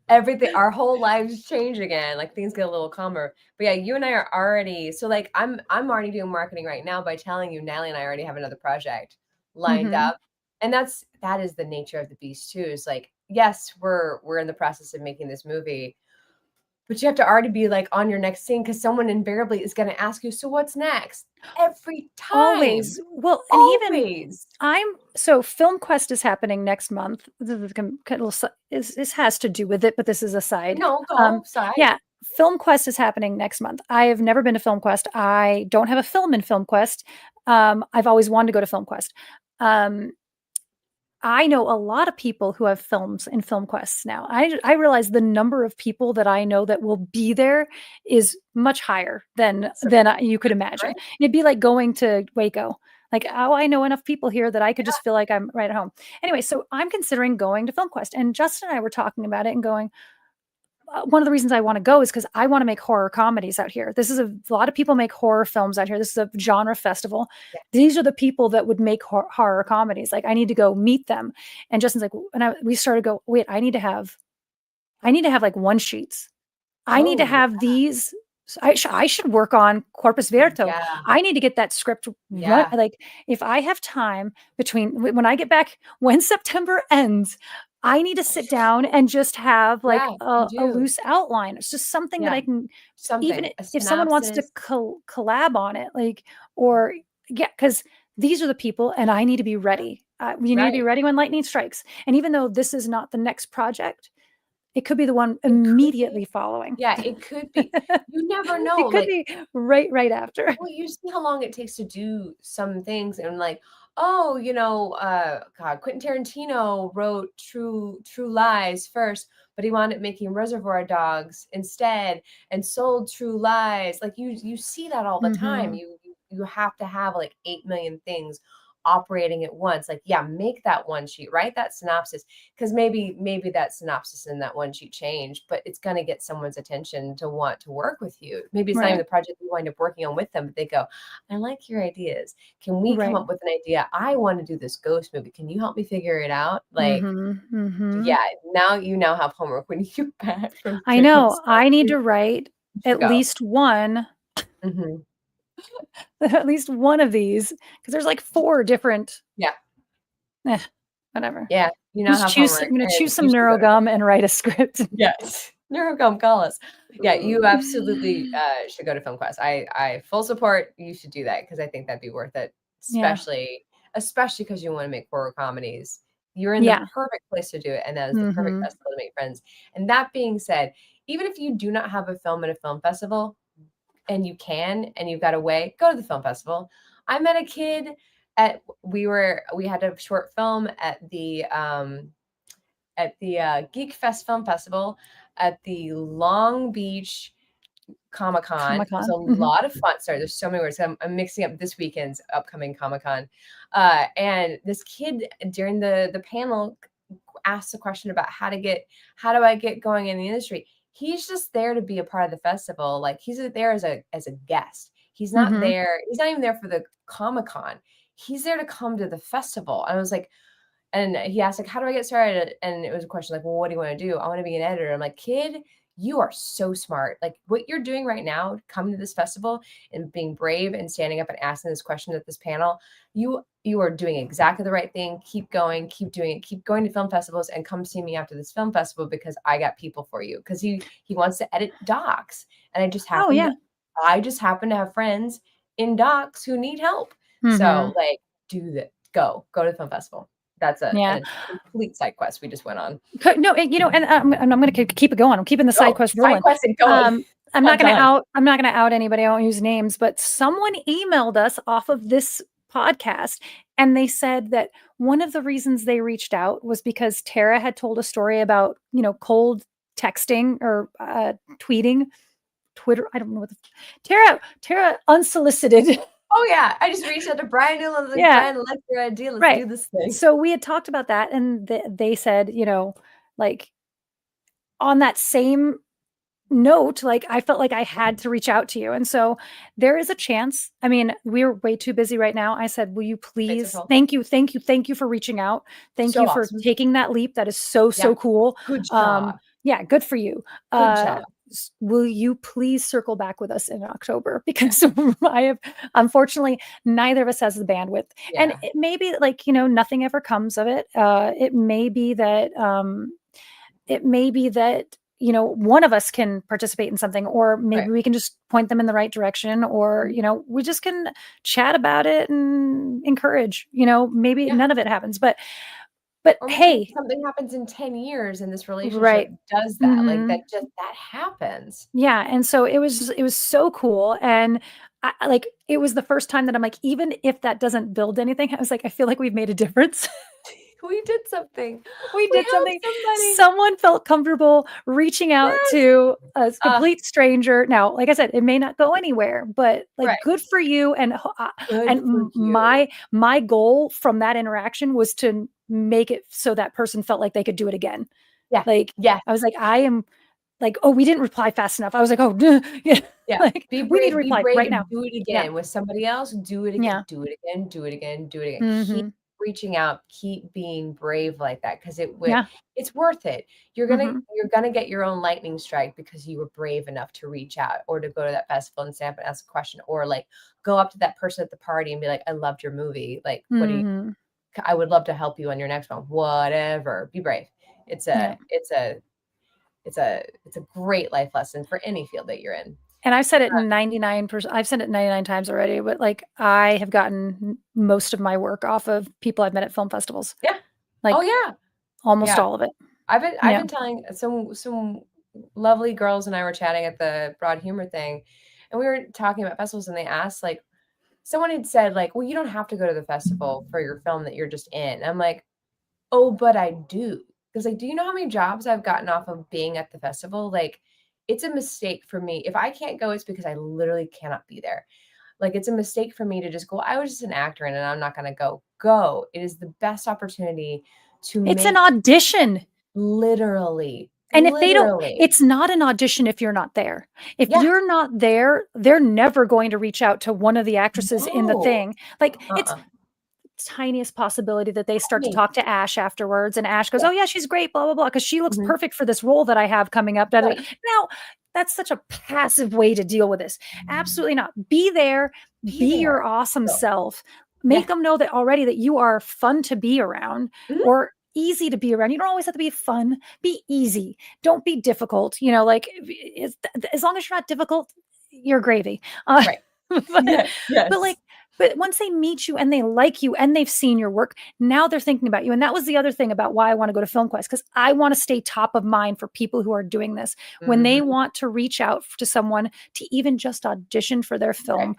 everything, our whole lives change again. Like, things get a little calmer. But yeah, you and I are already, so like I'm already doing marketing right now by telling you, Natalie and I already have another project lined up. And that is the nature of the beast too. It's like, yes, we're in the process of making this movie, but you have to already be like on your next scene, because someone invariably is going to ask you, so what's next? Every time. Always. Well, and always. So FilmQuest is happening next month. This has to do with it, but this is a side. No, go side. Yeah. FilmQuest is happening next month. I have never been to FilmQuest. I don't have a film in FilmQuest. I've always wanted to go to FilmQuest. I know a lot of people who have films in film quests now. I realize the number of people that I know that will be there is much higher than So you could imagine. great. It'd be like going to Waco. Like, oh, I know enough people here that I could just feel like I'm right at home. Anyway, so I'm considering going to Film Quest, and Justin and I were talking about it and going, one of the reasons I want to go is because I want to make horror comedies out here. This is a lot of people make horror films out here. This is a genre festival. Yeah. These are the people that would make horror comedies. Like, I need to go meet them. And Justin's like, we started to go, wait, I need to have like one sheets. I need to Oh, have these. I should work on Corpus Verto. yeah. I need to get that script run. Yeah. Like, if I have time between when I get back, when September ends, I need to sit down and just have like Yeah, you a do. loose outline. It's just something that Yeah. I can, even Something, a if someone wants to synopsis. collab on it, like, or yeah, because these are the people, and I need to be ready. You need to be Right. ready when lightning strikes. And even though this is not the next project, it could be the one It could be. immediately following. Yeah, it could be. You never know, It could like, be right after. well, you see how long it takes to do some things and like, oh, God, Quentin Tarantino wrote True Lies first, but he wound up making Reservoir Dogs instead and sold True Lies. Like you see that all the time. Mhm. You have to have like 8 million things operating at once. Like, yeah, make that one sheet, write that synopsis, because maybe that synopsis and that one sheet changed, but it's going to get someone's attention to want to work with you. Maybe it's not even Right. the project you wind up working on with them, but they go, I like your ideas. Can we come Right. up with an idea? I want to do this ghost movie. Can you help me figure it out? Like, Mhm. Mhm. yeah, now you now have homework when you get back from I doing know. stuff. I need You to write should at go. least one Mhm. at least one of these, because there's like 4 different Yeah. eh, whatever. Yeah. You now have I'm homework gonna and choose you some should go to NeuroGum and write a script. yes. Neurocom, call us. Yeah, you absolutely should go to Film Quest. I full support you should do that because I think that'd be worth it, Yeah. especially because you want to make horror comedies. You're in the Yeah. perfect place to do it, and that is the perfect Mhm. festival to make friends. And that being said, even if you do not have a film at a film festival, and you can, and you've got a way, go to the film festival. I met a kid at we had a short film at the Geek Fest Film Festival at the Long Beach Comic Con. It was a Comic-Con. Mhm. lot of fun. Sorry, there's so many words. I'm mixing up this weekend's upcoming Comic Con. And this kid during the panel asked a question about how do I get going in the industry? He's just there to be a part of the festival. Like he's there as a guest. He's not Mhm. there. He's not even there for the Comic Con. He's there to come to the festival. And I was like, and he asked, like, how do I get started? And it was a question like, well, what do you want to do? I want to be an editor. I'm like, kid, you are so smart. Like what you're doing right now, coming to this festival and being brave and standing up and asking this question at this panel, you are doing exactly the right thing. Keep going, keep doing it, keep going to film festivals and come see me after this film festival because I got people for you. Because he wants to edit docs. And Oh, yeah. I just happen to have friends in docs who need help. So Mhm. like do that. Go to the film festival. That's Yeah. a complete side quest we just went on. No, and I'm gonna keep it going. I'm keeping the side Go, quest side rolling. quest and going. Not done. I'm not gonna out anybody. I won't use names, but someone emailed us off of this podcast, and they said that one of the reasons they reached out was because Tara had told a story about, cold texting or tweeting, Twitter. I don't know what Tara unsolicited. Oh yeah, I just reached out to Brian Newland. I was like, Yeah, Brian, I like your idea. Let's right. do this thing. So we had talked about that, and they said, like, on that same note, like, I felt like I had to reach out to you. And so there is a chance. I mean, we're way too busy right now. I said, will you Fates are please? full. Thank you for reaching out. Thank So you for awesome. taking that leap. That is so, Yeah. so cool. Good job. Yeah, good for you. Good job. Will you please circle back with us in October? Because I have, unfortunately, neither of us has the bandwidth. And Yeah. it may be like, nothing ever comes of it. It may be that one of us can participate in something, or maybe Right. we can just point them in the right direction, or Mhm. we just can chat about it and encourage. Maybe Yeah. none of it happens, but Or maybe hey. something happens in 10 years and this relationship Right. does that. Like Hmm. that happens. Yeah, and so it was so cool, and like, it was the first time that I'm like, even if that doesn't build anything, I was like, I feel like we've made a difference. We did something. We We did helped something. somebody. Someone felt comfortable reaching out Yes. to a complete stranger. Now, like I said, it may not go anywhere, but like Right. good for you. And Good for you. my goal from that interaction was to make it so that person felt like they could do it again. Yeah. Like Yes. I was like, I am like, oh, we didn't reply fast enough. I was like, oh, yeah, Yeah. like Be we need to brave reply right now. and do it Yeah, again with somebody else. Do it again. yeah, Do it again. Do it again. Do it again. Keep hmm reaching out. Keep being brave like that because yeah, it's worth it. hmm You're gonna get your own lightning strike because you were brave enough to reach out or to go to that festival and stand up and ask a question or like go up to that person at the party and be like, I loved your movie. Like, hmm I would love to help you on your next one. Whatever. Be brave. It's yeah. a great life lesson for any field that you're in. And I've said it 99%. I've said it 99 times already, but like I have gotten most of my work off of people I've met at film festivals. Yeah. Like Oh yeah. almost Yeah. all of it. I've Yeah. been telling some lovely girls and I were chatting at the Broad Humor thing, and we were talking about festivals, and they asked like someone had said like, well, you don't have to go to the festival for your film that you're just in. I'm like, oh, but I do. Because like, do you know how many jobs I've gotten off of being at the festival? Like, it's a mistake for me. If I can't go, it's because I literally cannot be there. Like, it's a mistake for me to just go, I was just an actor in it and I'm not gonna go. Go. It is the best opportunity to It's an make audition. literally, And if they don't, literally. it's not an audition if you're not there. If Yeah. you're not there, they're never going to reach out to one of the actresses in the No. thing. Like it's Uh-uh. tiniest possibility that they start to Me. talk to Ash afterwards, and Ash goes, Yeah. "Oh yeah, she's great, blah blah blah," because she looks Mhm. perfect for this role that I have coming up. Da, da, da. Right. Now, that's such a passive way to deal with this. Absolutely not. Be there, Be be there. your awesome Go. self. Yeah. Make them know that already that you are fun to be around Mhm. or easy to be around. You don't always have to be fun. Be easy. Don't be difficult. You know, like as long as you're not difficult, you're gravy. Right. But, Yes. but Yes. like but once they meet you and they like you and they've seen your work, now they're thinking about you. And that was the other thing about why I want to go to FilmQuest, because I want to stay top of mind for people who are doing this. When they Mhm. want to reach out to someone to even just audition for their Right. film,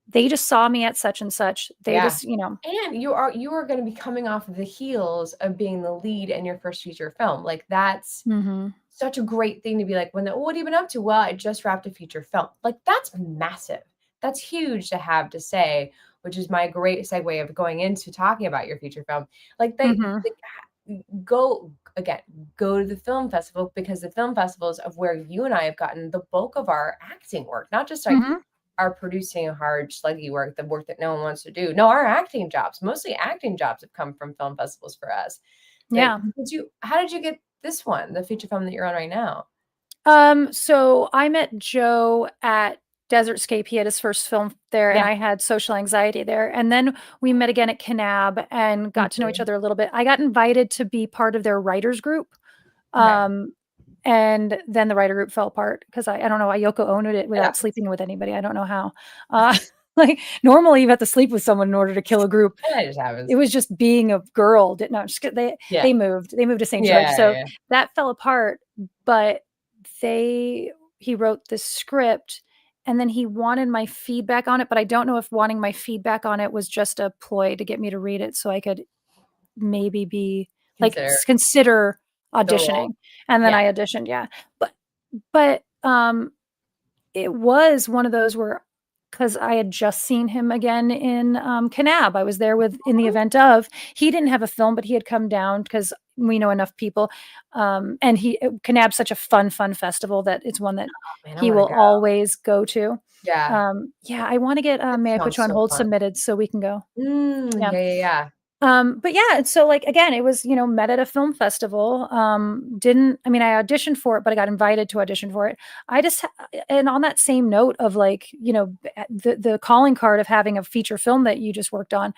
they just saw me at such and such. They Yeah. just, you know, And you are gonna be coming off of the heels of being the lead in your first feature film. Like, that's mhm, such a great thing to be like, when the "What have you been up to?" "Well, I just wrapped a feature film." Like, that's massive. That's huge to have to say, which is my great segue of going into talking about your feature film. Like, mhm, go again, go to the film festival because the film festivals of where you and I have gotten the bulk of our acting work, not just like mhm. our producing hard, sluggy work, the work that no one wants to do. No, our acting jobs, mostly acting jobs have come from film festivals for us. But Yeah. how did you get this one, the feature film that you're on right now? So I met Joe at Desertscape. He had his first film there, and Yeah. I had social anxiety there. And then we met again at Kanab and got to know each Mhm. other a little bit. I got invited to be part of their writers group. Okay. Um, and then the writer group fell apart because I don't know, I Yoko Onoed it It without happens. sleeping with anybody. I don't know how. Like normally you have to sleep with someone in order to kill a group. It just It happens. was just being a girl. Didn't know. Just Yeah. they moved to St. George. Yeah, So yeah. that fell apart, but he wrote this script and then he wanted my feedback on it, but I don't know if wanting my feedback on it was just a ploy to get me to read it so I could maybe be like Consider consider the role. auditioning. And then Yeah. I auditioned, yeah. But it was one of those where, because I had just seen him again in Kanab. I was there with in the Mhm. event of he didn't have a film, but he had come down because we know enough people. And Kanab's such a fun festival that it's one that Oh, man, I he wanna will go. always go to. Yeah. Yeah, I want to get That May I Put sounds You on so Hold fun. submitted so we can go. Yeah. Yeah, yeah, yeah. But yeah, and so like again, it was, met at a film festival. Didn't I mean I auditioned for it, but I got invited to audition for it. I just and on that same note of like, the calling card of having a feature film that you just worked on,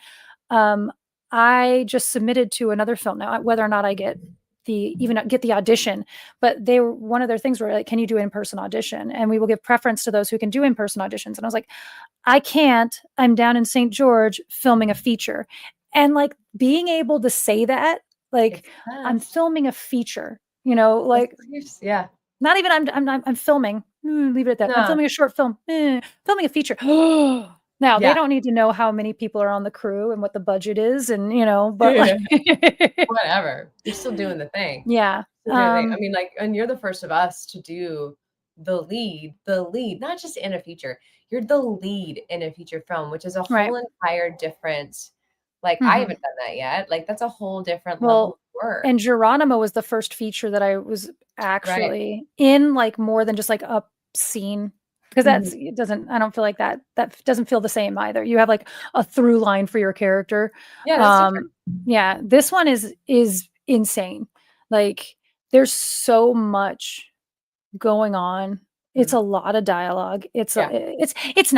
um, I just submitted to another film now, whether or not I get the audition, but they were one of their things were like, can you do in-person audition? And we will give preference to those who can do in-person auditions. And I was like, I can't. I'm down in St. George filming a feature. And like being able to say that, like It's I'm best. filming a feature, That's like yeah. not even I'm filming. Leave it at that. I'm No. filming a short film. Filming a feature. Now, they Yeah. don't need to know how many people are on the crew and what the budget is and, you know, but like Whatever. You're still doing the thing. yeah. Still doing the thing. I mean, like, and you're the first of us to do the lead, not just in a feature. You're the lead in a feature film, which is a Right. whole entire different, like, I Mhm. haven't done that yet. Like, that's a whole different level Well, of work. and Geronimo was the first feature that I was Right. actually in, like, more than just, like, a scene, because Mhm. that's it doesn't I don't feel like that doesn't feel the same either. You have, like, a through line for your character. Yeah, that's different. Yeah, this one is insane. Like, there's so much going on. It's Mhm. a lot of dialogue. Yeah. It's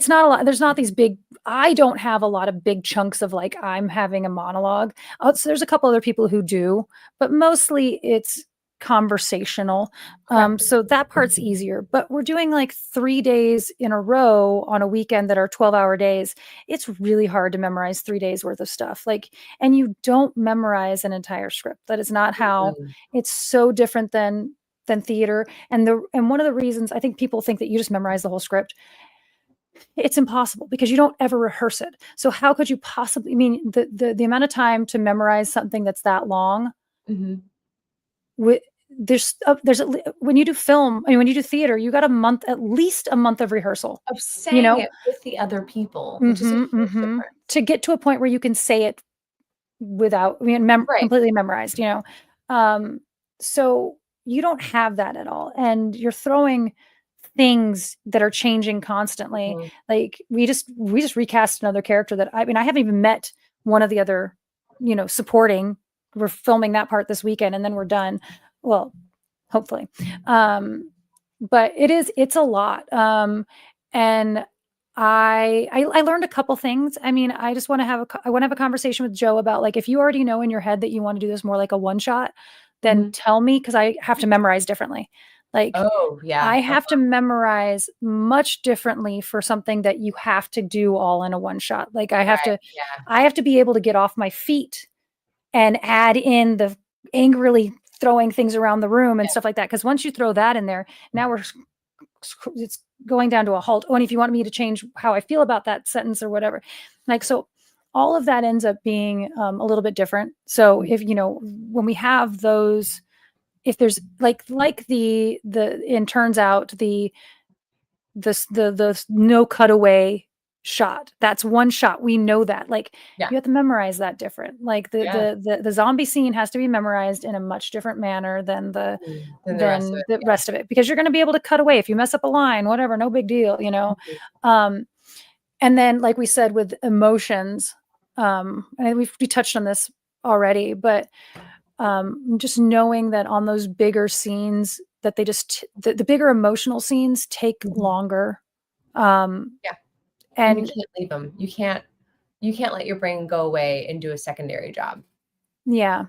not a lot. There's not these big I don't have a lot of big chunks of, like, I'm having a monologue. So there's a couple other people who do, but mostly it's conversational. Okay. So that part's easier, but we're doing, like, 3 days in a row on a weekend that are 12-hour days. It's really hard to memorize 3 days worth of stuff, like, and you don't memorize an entire script. That is not how Mhm. it's so different than theater, and one of the reasons I think people think that you just memorize the whole script, it's impossible because you don't ever rehearse it. So how could you possibly I mean, the amount of time to memorize something that's that long, Mhm. wi there's at lea when you do film I mean, when you do theater, you got a month at least a month of rehearsal, Of you saying know? it with the other people, which is a Mhm, huge mhm. difference. To get to a point where you can say it without I mean, Right. completely memorized, you know? Um, so you don't have that at all, and you're throwing things that are changing constantly. Mhm. Like, we just recast another character that I mean, I haven't even met one of the other, supporting. We're filming that part this weekend, and then we're done. Well, hopefully. Um, but it's a lot. And I learned a couple things. I mean, I just want to I want to have a conversation with Joe about, like, if you already know in your head that you want to do this more like a one shot, then Mhm. tell me because I have to memorize differently. Like, Oh, yeah. I have to memorize much differently for something that you have to do all in a one shot. Like, Right. Yeah. I have to be able to get off my feet and add in the angrily throwing things around the room and Yeah. stuff like that. Because once you throw that in there, now it's going down to a halt. Oh, and if you want me to change how I feel about that sentence or whatever, like, so all of that ends up being a little bit different. So Mhm. if when we have those, if there's like the and turns out the no cutaway shot. That's one shot. We know that. Like, Yeah. you have to memorize that different. Like, Yeah. the zombie scene has to be memorized in a much different manner than Then the rest of it. the rest of it, because you're going to be able to cut away if you mess up a line, whatever, no big deal, you know. Mhm. Um, and then, like we said, with emotions, and we touched on this already, but just knowing that on those bigger scenes that the bigger emotional scenes take Mhm. longer. Yeah. And you And can't leave them. You can't let your brain go away and do a secondary job. yeah,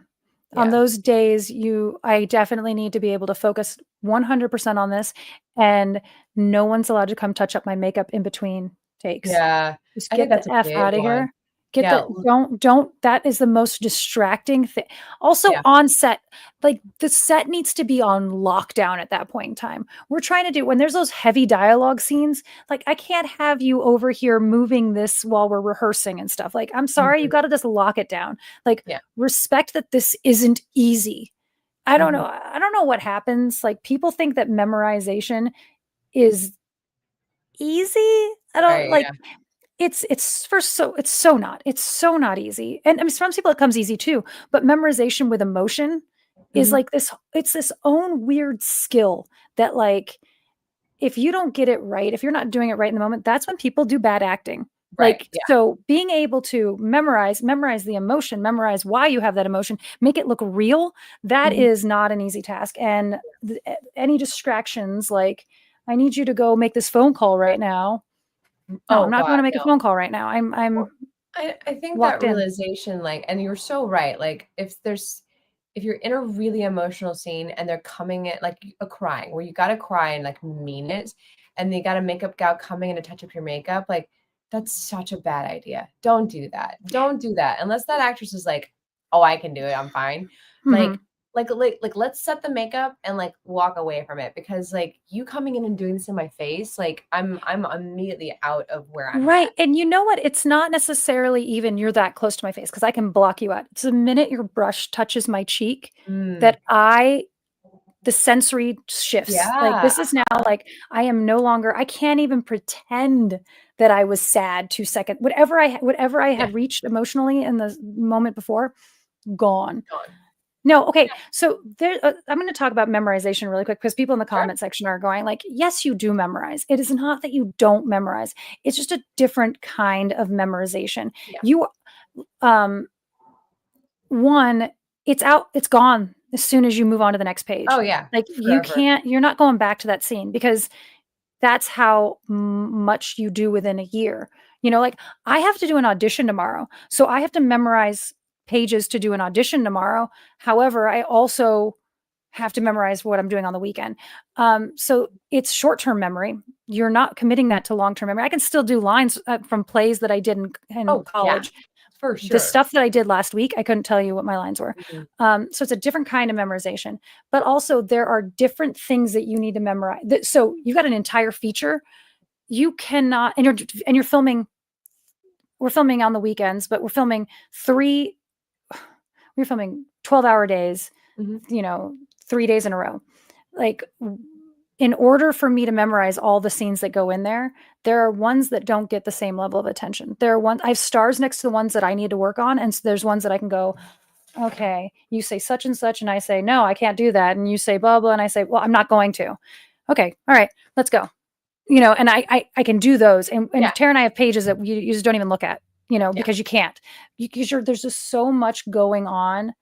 on Yeah. those days, I definitely need to be able to focus 100% on this, and no one's allowed to come touch up my makeup in between takes. Yeah. Just I get think the that's a F big out of one. here. Get Yeah. the don't that is the most distracting thing. Also Yeah. on set, like, the set needs to be on lockdown at that point in time. We're trying to do when there's those heavy dialogue scenes, like, I can't have you over here moving this while we're rehearsing and stuff. Like, I'm sorry, you Mhm. gotta just lock it down. Like, Yeah. respect that this isn't easy. Mhm. I don't know what happens. Like, people think that memorization is easy. I don't Right. like Yeah. it's so not. It's so not easy. And I mean, some people it comes easy too, but memorization with emotion is Mhm. like this it's this own weird skill that, like, if you don't get it right, if you're not doing it right in the moment, that's when people do bad acting. Right. Like, Yeah. so being able to memorize the emotion, memorize why you have that emotion, make it look real, that Mhm. is not an easy task. And any distractions, like, I need you to go make this phone call right now. No, I'm Oh not god, going to make a no. phone call right now. Well, I'm I think that locked in. realization, like, and you're so right. Like, if you're in a really emotional scene and they're coming in like a crying, where you gotta cry and like mean it, and they got a makeup gal coming in to touch up your makeup, like, that's such a bad idea. Don't do that. Don't do that unless that actress is like, oh, I can do it. I'm fine. Like, Mhm. like let's set the makeup and like walk away from it, because like you coming in and doing this in my face, like I'm immediately out of where I'm Right. at. And you know what? It's not necessarily even you're that close to my face because I can block you out. It's the minute your brush touches my cheek Mm, that the sensory shifts. Like yeah. this is now like I am no longer, I can't even pretend that I was sad 2 seconds. Whatever I Yeah. had reached emotionally in the moment before, gone. Gone. No, okay. Yeah. So I'm going to talk about memorization really quick because people in the Sure. comment section are going like, yes, you do memorize. It is not that you don't memorize. It's just a different kind of memorization. Yeah. You, um, one, it's gone as soon as you move on to the next page. Oh yeah. Like Forever. you're not going back to that scene because that's how much you do within a year. You know, like I have to do an audition tomorrow. So I have to memorize pages to do an audition tomorrow. However, I also have to memorize what I'm doing on the weekend. So it's short-term memory. You're not committing that to long-term memory. I can still do lines from plays that I did in Oh yeah, college. for The sure. stuff that I did last week, I couldn't tell you what my lines were. Mhm. So it's a different kind of memorization. But also, there are different things that you need to memorize. So you got an entire feature. You cannot, and you're filming. We're filming on the weekends, but we're filming three. We're filming 12-hour days. Mhm. 3 days in a row. Like in order for me to memorize all the scenes that go in there, there are ones that don't get the same level of attention. There are ones I have stars next to the ones that I need to work on. And so there's ones that I can go, okay, you say such and such, and I say, no, I can't do that. And you say blah, blah, and I say, well, I'm not going to. Okay, all right, let's go. And I can do those. And Yeah. Tara and I have pages that you just don't even look at, Yeah. because you can't. Because there's just so much going on,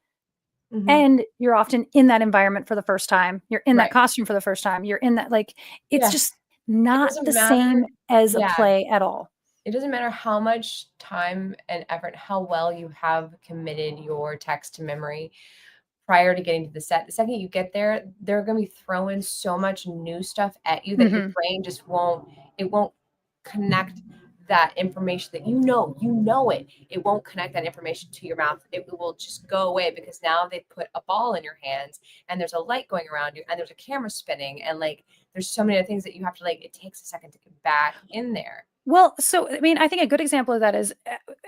Mhm. and you're often in that environment for the first time. You're in that Right. costume for the first time. You're in that, like, it's Yeah. just It not doesn't the matter. same as a Yeah. play at all. It doesn't matter how much time and effort, how well you have committed your text to memory prior to getting to the set. The second you get there, they're going to be throwing so much new stuff at you that your Mhm. brain just won't connect that information that you know it won't connect that information to your mouth. It will just go away because now they put a ball in your hands and there's a light going around you and there's a camera spinning and like there's so many other things that you have to like, it takes a second to get back in there. Well, so I mean, I think a good example of that is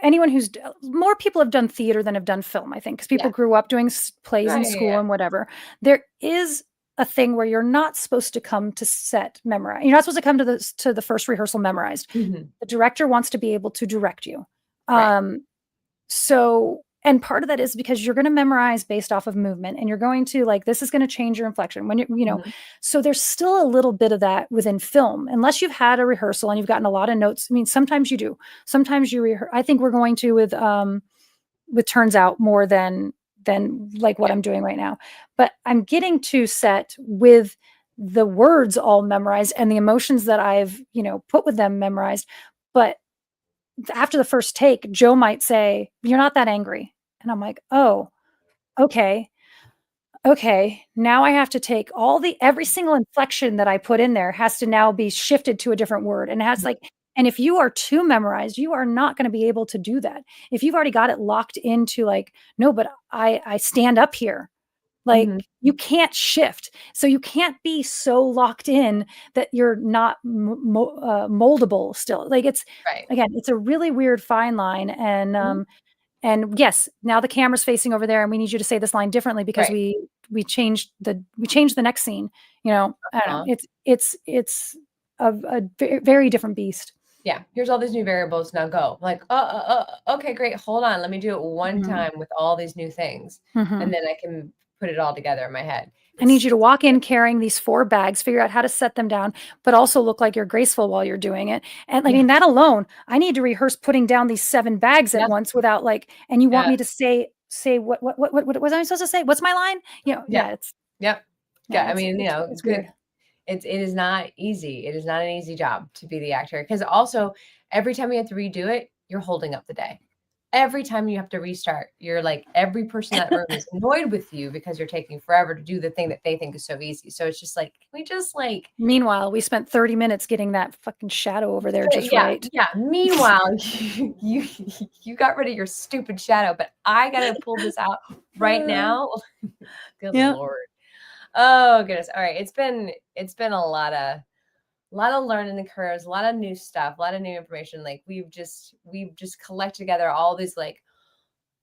anyone more people have done theater than have done film, I think, because people Yeah. grew up doing plays in Right. Yeah. school and whatever. There is a thing where you're not supposed to come to set memorized. You're not supposed to come to the first rehearsal memorized. Mhm. The director wants to be able to direct you. Right. So, and part of that is because you're going to memorize based off of movement, and you're going to like, this is going to change your inflection Mhm. so there's still a little bit of that within film, unless you've had a rehearsal and you've gotten a lot of notes. I mean, sometimes you do, sometimes you rehearse. I think we're going to with Turns Out more than like what Yeah. I'm doing right now, but I'm getting to set with the words all memorized and the emotions that I've, put with them memorized. But after the first take, Joe might say, "You're not that angry." And I'm like, "Oh, okay. Okay. Now I have to take every single inflection that I put in there has to now be shifted to a different word." And it has like, and if you are too memorized, you are not going to be able to do that. If you've already got it locked into like, no, but I stand up here. Like Mhm. you can't shift. So you can't be so locked in that you're not moldable still. Like Right. again, it's a really weird fine line. Mhm. And yes, now the camera's facing over there and we need you to say this line differently because Right. we changed the next scene. I don't know. Uh-huh. It's a very different beast. Yeah. Here's all these new variables. Now go. Like, okay, great. Hold on. Let me do it one Mhm. time with all these new things, and Mhm. then I can put it all together in my head. I need It's you to walk in carrying these 4 bags, figure out how to set them down, but also look like you're graceful while you're doing it. And I yeah. mean, that alone, I need to rehearse putting down these 7 bags at Yeah. once without like, and you want Yeah. me to say what was I supposed to say? What's my line? Yeah. Yeah, it's Yep. Yeah. yeah, I mean, it's good. weird. It is not easy. It is not an easy job to be the actor because also every time you have to redo it, you're holding up the day. every time you have to restart, you're like, every person in that room is annoyed with you because you're taking forever to do the thing that they think is so easy. So it's just like, can we just like, Meanwhile, we spent 30 minutes getting that fucking shadow over there just yeah, right. yeah. Meanwhile, you got rid of your stupid shadow, but I gotta pull this out right now. Good Yeah. Lord. Oh goodness. All right. It's been a lot of learning curves, a lot of new stuff, a lot of new information. Like we've just collected together all these like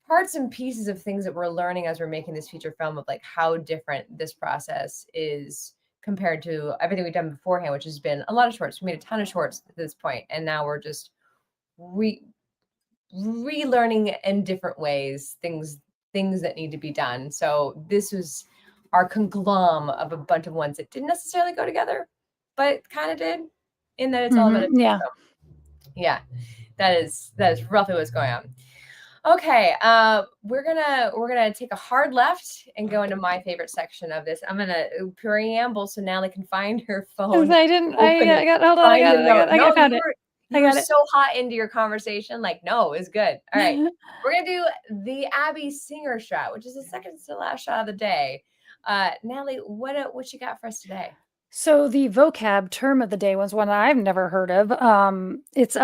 parts and pieces of things that we're learning as we're making this feature film, of like how different this process is compared to everything we've done beforehand, which has been a lot of shorts. We made a ton of shorts at this point, and now we're just relearning in different ways things that need to be done. So this was our conglomerate of a bunch of ones that didn't necessarily go together, but kind of did, in that it's all about it. Yeah. So, yeah, that is roughly what's going on. Okay, we're gonna take a hard left and go into my favorite section of this. I'm gonna preamble so Natalie can find her phone. I didn't. Open it. I got. Hold on. Find the note. I No, found it. you were so hot into your conversation. Like, no, it's good. All right, we're gonna do the Abby Singer shot, which is the second to last shot of the day. Natalie, what you got for us today? So the vocab term of the day was one I've never heard of. It's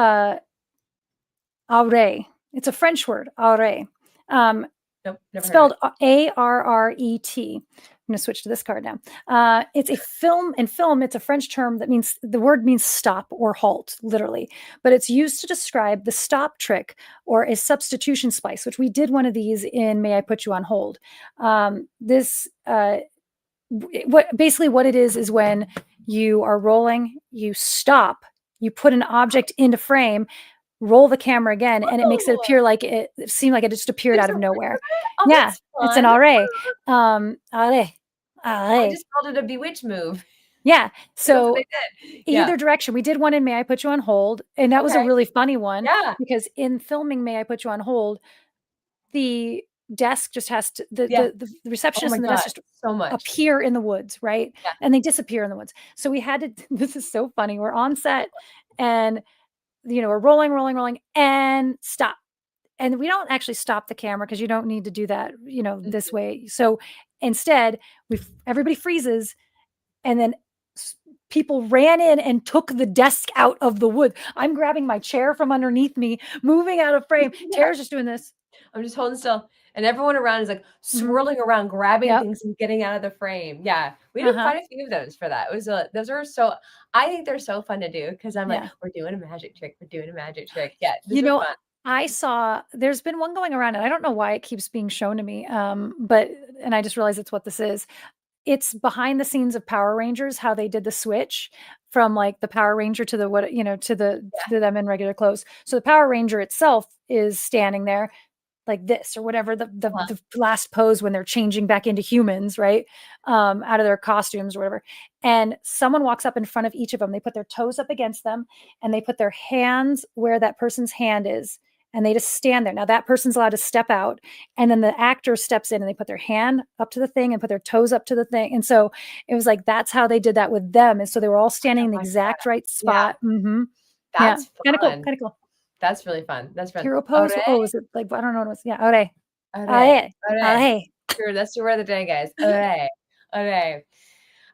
arret. It's a French word, arret. Nope, never spelled heard Arret. I'm going to switch to this card now. It's a film. In film, it's a French term that means, the word means stop or halt, literally. But it's used to describe the stop trick or a substitution splice, which we did one of these in May I Put You on Hold. What it is when you are rolling, you stop, you put an object into frame, roll the camera again, and it makes it appear like it seemed like it just appeared out of nowhere. Oh, Yeah, it's an array. Array. I just called it a bewitch move. Yeah. So yeah. Either direction. We did one in May I Put You on Hold, and that was a really funny one. Yeah. Because in filming May I Put You on Hold, the desk just has to the receptionist and the desk just appear in the woods, right? Yeah. And they disappear in the woods. So we had to. This is so funny. We're on set, and we're rolling, and stop. And we don't actually stop the camera because you don't need to do that, this way. So instead, everybody freezes, and then people ran in and took the desk out of the wood. I'm grabbing my chair from underneath me, moving out of frame. Tara's just doing this. I'm just holding still. And everyone around is like swirling around, grabbing things and getting out of the frame. Yeah. We did quite a few of those for that. It was those are so, I think they're so fun to do because I'm like, we're doing a magic trick. We're doing a magic trick. Yeah. Fun. I saw, there's been one going around, and I don't know why it keeps being shown to me. And I just realized it's what this is. It's behind the scenes of Power Rangers, how they did the switch from like the Power Ranger to to them in regular clothes. So the Power Ranger itself is standing there like this or whatever, the last pose when they're changing back into humans, right? Out of their costumes or whatever. And someone walks up in front of each of them. They put their toes up against them, and they put their hands where that person's hand is. And they just stand there. Now that person's allowed to step out, and then the actor steps in, and they put their hand up to the thing and put their toes up to the thing. And so it was like, that's how they did that with them. And so they were all standing in the exact right spot. Yeah. Mm-hmm. That's kind of cool. Kind of cool. That's really fun. That's fun. Hero pose. Ore? Oh, is it like, I don't know what it was. Yeah. Ore. Ore. Sure, that's the word of the day, guys. Ore. Ore.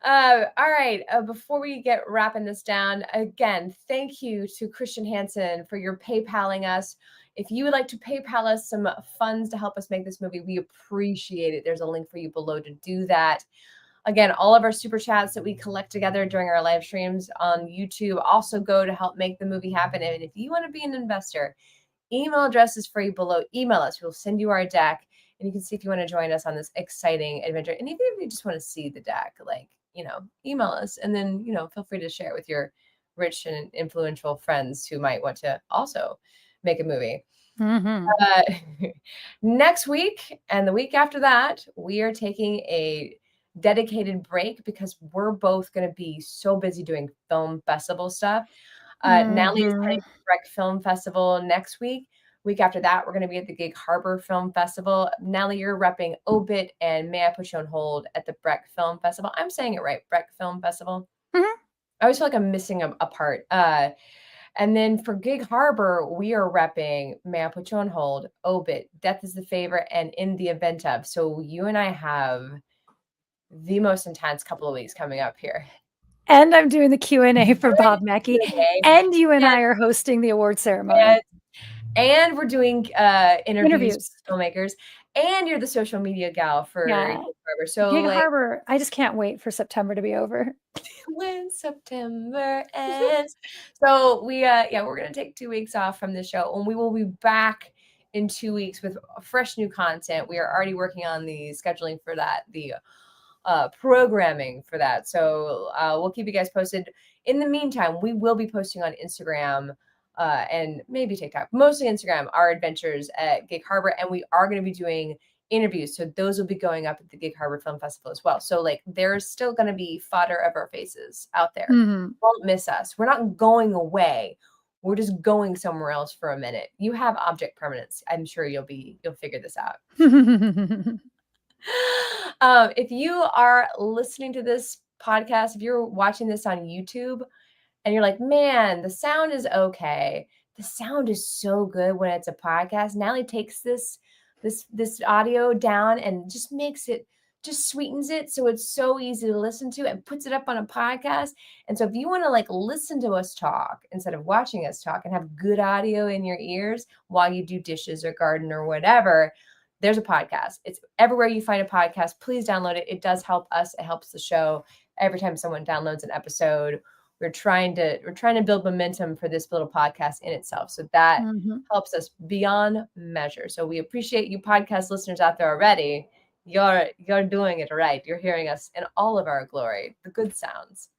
All right. Before we get wrapping this down, again, thank you to Christian Hansen for your PayPaling us. If you would like to PayPal us some funds to help us make this movie, we appreciate it. There's a link for you below to do that. Again, all of our super chats that we collect together during our live streams on YouTube also go to help make the movie happen. And if you want to be an investor, email address is for you below. Email us. We'll send you our deck, and you can see if you want to join us on this exciting adventure. And even if you just want to see the deck, email us, and then, feel free to share it with your rich and influential friends who might want to also make a movie. Mm-hmm. Next week and the week after that, we are taking a dedicated break because we're both going to be so busy doing film festival stuff. Natalie is heading to the Breck Film Festival next week. Week after that, we're going to be at the Gig Harbor Film Festival. Natalie, you're repping Obit and May I Put You on Hold at the Breck Film Festival. I'm saying it right, Breck Film Festival. Mm-hmm. I always feel like I'm missing a part. And then for Gig Harbor, we are repping May I Put You on Hold, Obit, Death is the Favorite, and In the Event of. So you and I have the most intense couple of weeks coming up here. And I'm doing the Q&A for Bob Mackey. And you and I are hosting the award ceremony. And we're doing interviews with filmmakers. And you're the social media gal for Gig Harbor. So Gig Harbor, I just can't wait for September to be over. When September ends. So we're gonna take 2 weeks off from the show, and we will be back in 2 weeks with fresh new content. We are already working on the scheduling for that, the programming for that. So we'll keep you guys posted. In the meantime, we will be posting on Instagram and maybe TikTok, mostly Instagram, our adventures at Gig Harbor, and we are going to be doing interviews. So those will be going up at the Gig Harbor Film Festival as well. So like there's still going to be fodder of our faces out there. Won't miss us. We're not going away. We're just going somewhere else for a minute. You have object permanence. I'm sure you'll figure this out. If you are listening to this podcast, if you're watching this on YouTube and you're like, man, the sound is okay. The sound is so good when it's a podcast. Natalie takes this audio down and just sweetens it so it's so easy to listen to and puts it up on a podcast. And so if you want to like listen to us talk instead of watching us talk and have good audio in your ears while you do dishes or garden or whatever, there's a podcast. It's everywhere you find a podcast. Please download it. It does help us. It helps the show. Every time someone downloads an episode, we're trying to build momentum for this little podcast in itself. So that helps us beyond measure. So we appreciate you podcast listeners out there already. You're doing it right. You're hearing us in all of our glory, the good sounds.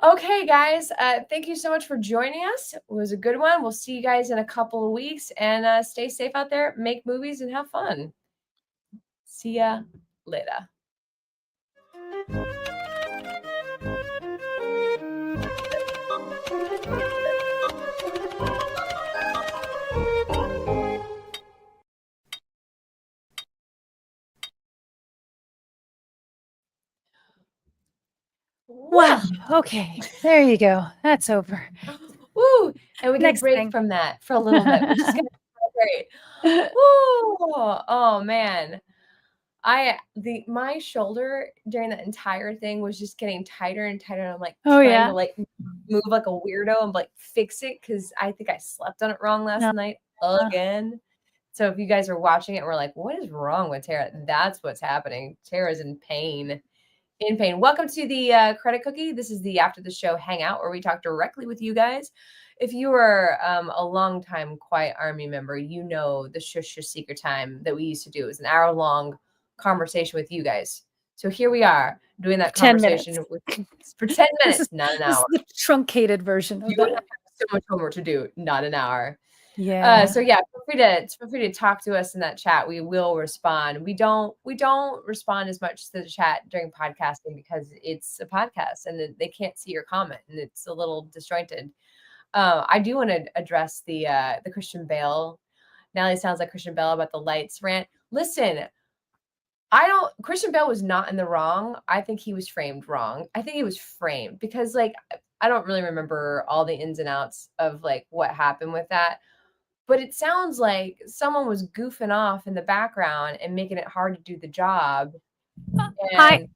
Okay, guys, thank you so much for joining us. It was a good one. We'll see you guys in a couple of weeks, and stay safe out there, make movies, and have fun. See ya later. Wow. Okay. There you go. That's over. Woo! And we get a break from that for a little bit, which is gonna be great. Woo! Oh man. My shoulder during that entire thing was just getting tighter and tighter. And I'm like trying to like move like a weirdo and like fix it because I think I slept on it wrong last night again. So if you guys are watching it, we're like, what is wrong with Tara? That's what's happening. Tara's in pain. Welcome to the Credit Cookie. This is the After the Show Hangout where we talk directly with you guys. If you are a longtime Quiet Army member, you know the Shush Shush Secret Time that we used to do. It was an hour-long conversation with you guys. So here we are doing that conversation for 10 minutes, not an hour. This is the truncated version of that. Have so much homework to do, not an hour. Yeah. So yeah, feel free to talk to us in that chat. We will respond. We don't respond as much to the chat during podcasting because it's a podcast and they can't see your comment and it's a little disjointed. I do want to address the Christian Bale. Natalie sounds like Christian Bale about the lights rant. Listen, Christian Bale was not in the wrong. I think he was framed wrong. I think he was framed because like I don't really remember all the ins and outs of like what happened with that. But it sounds like someone was goofing off in the background and making it hard to do the job. I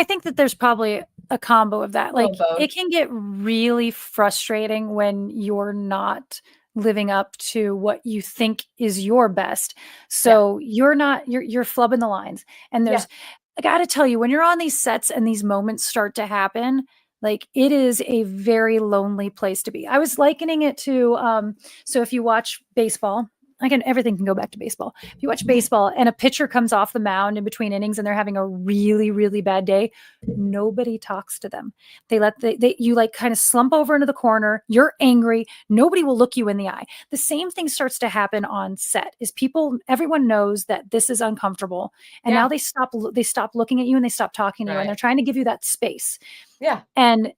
think that there's probably a combo of that. Like it can get really frustrating when you're not living up to what you think is your best. So you're flubbing the lines. And there's, I got to tell you, when you're on these sets and these moments start to happen, like it is a very lonely place to be. I was likening it to, so if you watch baseball, everything can go back to baseball. If you watch baseball and a pitcher comes off the mound in between innings and they're having a really, really bad day, nobody talks to them. You like kind of slump over into the corner. You're angry. Nobody will look you in the eye. The same thing starts to happen on set everyone knows that this is uncomfortable. And now they stop looking at you and they stop talking to you and they're trying to give you that space. Yeah. And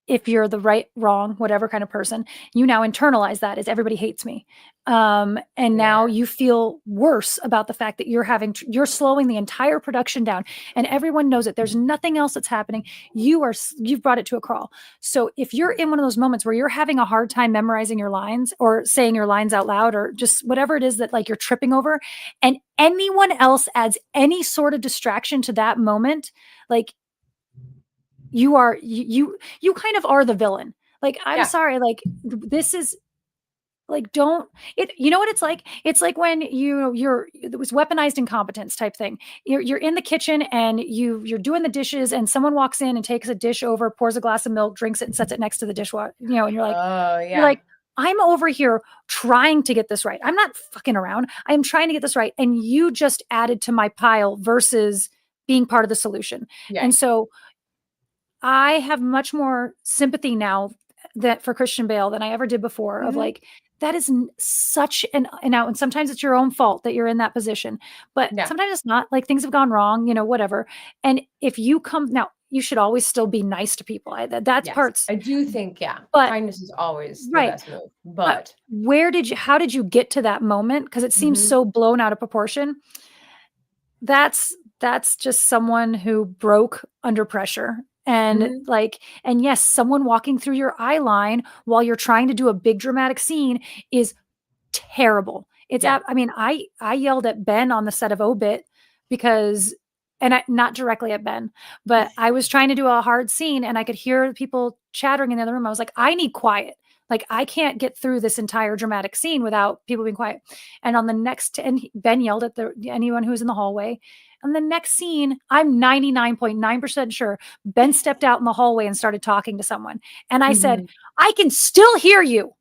if you're the right, wrong, whatever kind of person, you now internalize that as everybody hates me. And now you feel worse about the fact that you're slowing the entire production down, and everyone knows it. There's nothing else that's happening. You've brought it to a crawl. So if you're in one of those moments where you're having a hard time memorizing your lines or saying your lines out loud, or just whatever it is that like you're tripping over, and anyone else adds any sort of distraction to that moment, like you kind of are the villain. Like, I'm sorry, like this is like, don't it, you know what it's like? It's like when it was weaponized incompetence type thing. You're in the kitchen and you're doing the dishes, and someone walks in and takes a dish over, pours a glass of milk, drinks it, and sets it next to the dishwasher, and you're like, I'm over here trying to get this right. I'm not fucking around. I'm trying to get this right. And you just added to my pile versus being part of the solution. And so I have much more sympathy now that for Christian Bale than I ever did before, of like, that is such now, and sometimes it's your own fault that you're in that position, but sometimes it's not. Like, things have gone wrong, whatever. And if you come now, you should always still be nice to people. That's parts. I do think, but kindness is always the right. best move. But how did you get to that moment? Because it seems so blown out of proportion. That's just someone who broke under pressure. And and yes, someone walking through your eye line while you're trying to do a big dramatic scene is terrible. I mean, I yelled at Ben on the set of Obit because, not directly at Ben, but I was trying to do a hard scene and I could hear people chattering in the other room. I was like, I need quiet. Like, I can't get through this entire dramatic scene without people being quiet. And on the next, and Ben yelled at anyone who was in the hallway. And the next scene, I'm 99.9% sure Ben stepped out in the hallway and started talking to someone. And I said, I can still hear you.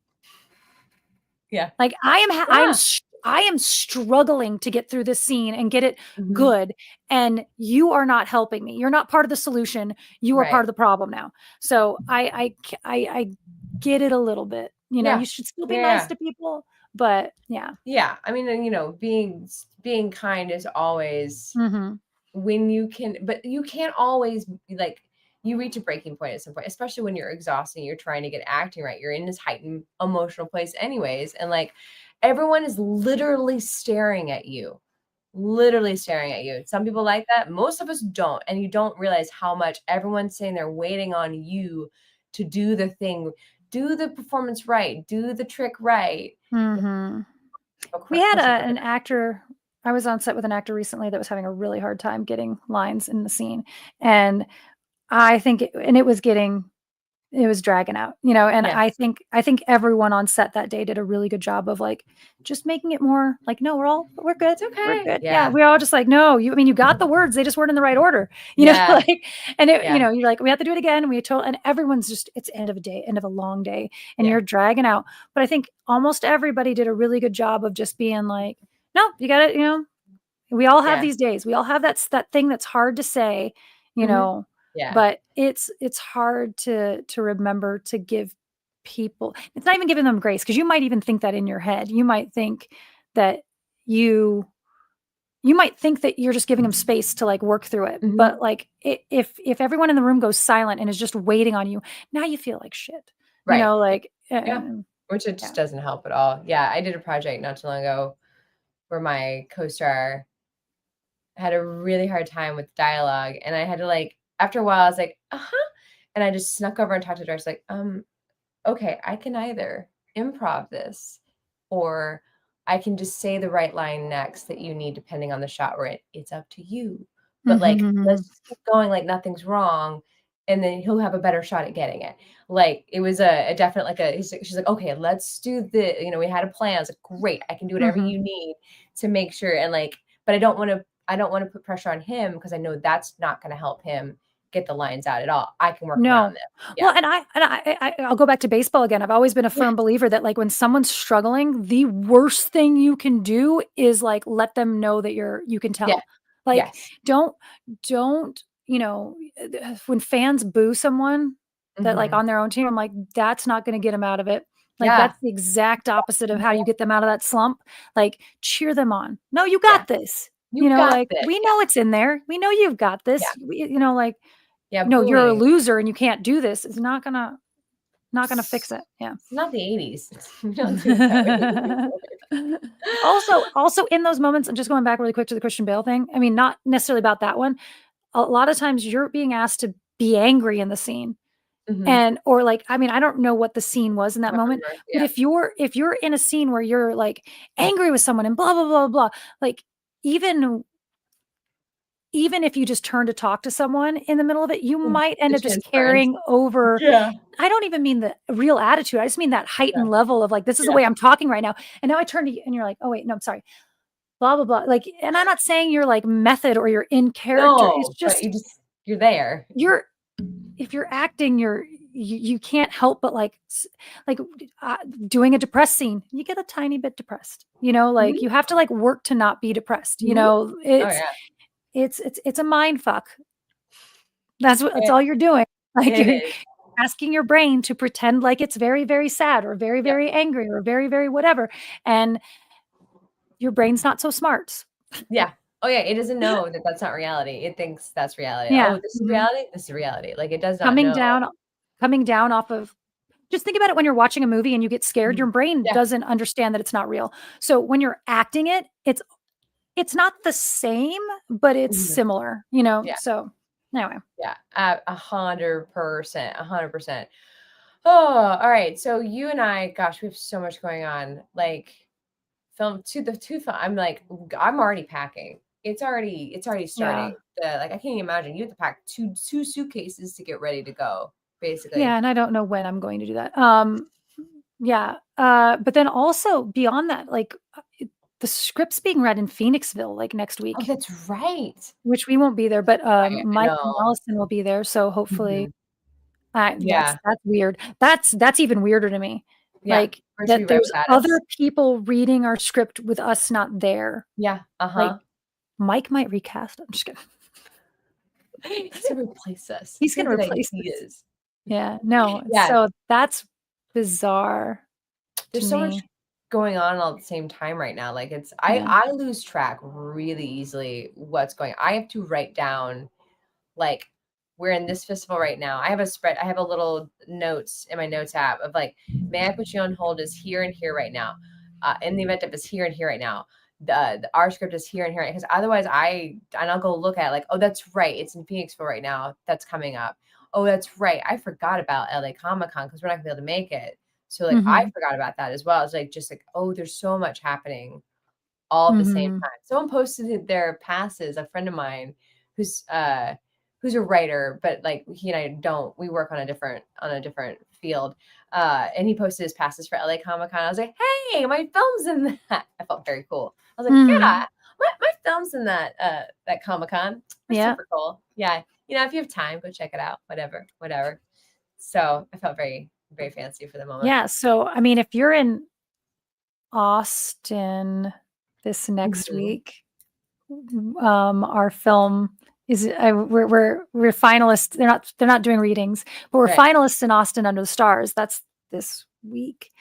Yeah. Like, I am struggling to get through this scene and get it good. And you are not helping me. You're not part of the solution. You are part of the problem now. So I get it a little bit. You should still be nice to people, but yeah. I mean, being kind is always when you can, but you can't always, like, you reach a breaking point at some point, especially when you're exhausted, you're trying to get acting right. You're in this heightened emotional place anyways. And like, everyone is literally staring at you. Some people like that. Most of us don't. And you don't realize how much everyone's saying they're waiting on you to do the thing, do the performance right, do the trick right. We had an actor. I was on set with an actor recently that was having a really hard time getting lines in the scene. And I think it was dragging out, and I think everyone on set that day did a really good job of like just making it more like, no, we're good. It's okay. We're good. Yeah. We're all just like, no, you got the words. They just weren't in the right order, know, like, and you're like, we have to do it again. And everyone's just, it's end of a long day and you're dragging out. But I think almost everybody did a really good job of just being like, no, you got it. We all have these days. We all have that thing that's hard to say, but it's hard to remember to give people. It's not even giving them grace, because you might even think that in your head. You might think that you might think that you're just giving them space to like work through it. But like, if everyone in the room goes silent and is just waiting on you, now you feel like shit. Like which it just doesn't help at all. Yeah, I did a project not too long ago where my co-star had a really hard time with dialogue, and I had to, like, after a while I was like, and I just snuck over and talked to the director, like, okay, I can either improv this or I can just say the right line next that you need, depending on the shot we're in. It's up to you. But like, let's just keep going like nothing's wrong, and then he'll have a better shot at getting it. Like, it was a definite, like, she's like, okay, let's do the, we had a plan. I was like, great, I can do whatever you need to make sure. And like, but I don't want to put pressure on him, because I know that's not going to help him get the lines out at all. I can work around this. Well, and I'll go back to baseball again. I've always been a firm believer that like when someone's struggling, the worst thing you can do is like let them know that you can tell. Like, don't when fans boo someone that like on their own team, I'm like, that's not going to get them out of it. Like, that's the exact opposite of how you get them out of that slump. Like, cheer them on. No, you got this. You got like this. We know it's in there. We know you've got this. Like, Yeah, no, you're a bullying. loser and you can't do this is not gonna fix it. Yeah. It's not the 80s. We don't do it that way. Also in those moments, I'm just going back really quick to the Christian Bale thing. I mean, not necessarily about that one. A lot of times you're being asked to be angry in the scene. Mhm. And or like, I mean, I don't know what the scene was in that I don't moment, remember. but Yeah. if you're in a scene where you're like angry with someone and blah blah blah blah, like even if you just turn to talk to someone in the middle of it, you Mm. might end The up just chance friends. carrying over. Yeah. I don't even mean the real attitude. I just mean that Yeah. heightened level of like, this is the Yeah. way I'm talking right now. And now I turn to you and you're like, oh wait, no, I'm sorry. Blah, blah, blah. Like, and I'm not saying you're like method or you're in character. It's No, but just you're there. you're if you're acting, you can't help but like like doing a depressed scene. You get a tiny bit depressed, like Mhm. you have to like work to not be depressed. Mhm. Oh, yeah. It's a mind fuck. That's It all you're doing. Like it you're is. asking your brain to pretend like it's very, very sad or very, Yep. very angry or very, very whatever. And your brain's not so smart. Yeah. Oh, yeah, it doesn't know that that's not reality. It thinks that's reality. Yeah. "Oh, this is Mhm. reality? This is reality." Like, it does not Coming know. down coming down off of just think about it when you're watching a movie and you get scared, your Mhm. brain Yeah. doesn't understand that it's not real. So when you're acting it, it's not the same, but it's Mhm. similar, Yeah. So anyway. Yeah. 100%, 100%. Oh, alright. So you and I, gosh, we have so much going on. Like, film to the 2 film I'm like, I'm already packing. It's already Yeah. starting. Like, I can't even imagine. You have to pack two suitcases to get ready to go, Yeah, basically. and I don't know when I'm going to do that. Yeah, but then also beyond that, like, the script's being read in Phoenixville, like, next Oh, week, that's right. which we won't be there, but, I Mike and know. Allison will be there, so hopefully Mhm. that's Yeah. that's weird. That's even weirder to me, Yeah. like, For it to be that right there's beside other us. people reading our script with us not there. Yeah. Like, Uh-huh. Mike might recast, I'm just kidding. He's gonna replace us. He's He's got gonna good replace us. ideas. Yeah, no, Yeah. so that's bizarre to There's so much me. going on all at the same time right now. Like, it's Yeah. I lose track really easily what's going I have to write down, like, we're in this festival right now. I have a little notes in my notes app of like, may I put you on hold is here and here right now. In the event of is here and here right now. Our script is here and here because otherwise I'll go look at it like, oh, that's right. It's in Phoenixville right now. That's coming up. Oh, that's right. I forgot about LA Comic Con because we're not gonna be able to make it. So like I Mhm. forgot about that as well. It's like just like, oh, there's so much happening all at the same Mhm. time. Someone posted their passes, a friend of mine who's who's a writer, but like he and I don't we work on a different field. And he posted his passes for LA Comic Con. I was like, hey, my film's in that. I felt very cool. I was like, Mhm. yeah, my film's in that Comic Con. That's Yeah. super cool. Yeah. If you have time, go check it out. Whatever, whatever. So I felt very, very fancy for the moment. Yeah, so, I mean, if you're in Austin this next Mhm. week, our film is we're finalists. They're not doing readings, but we're Right. finalists in Austin Under the Stars. That's this week.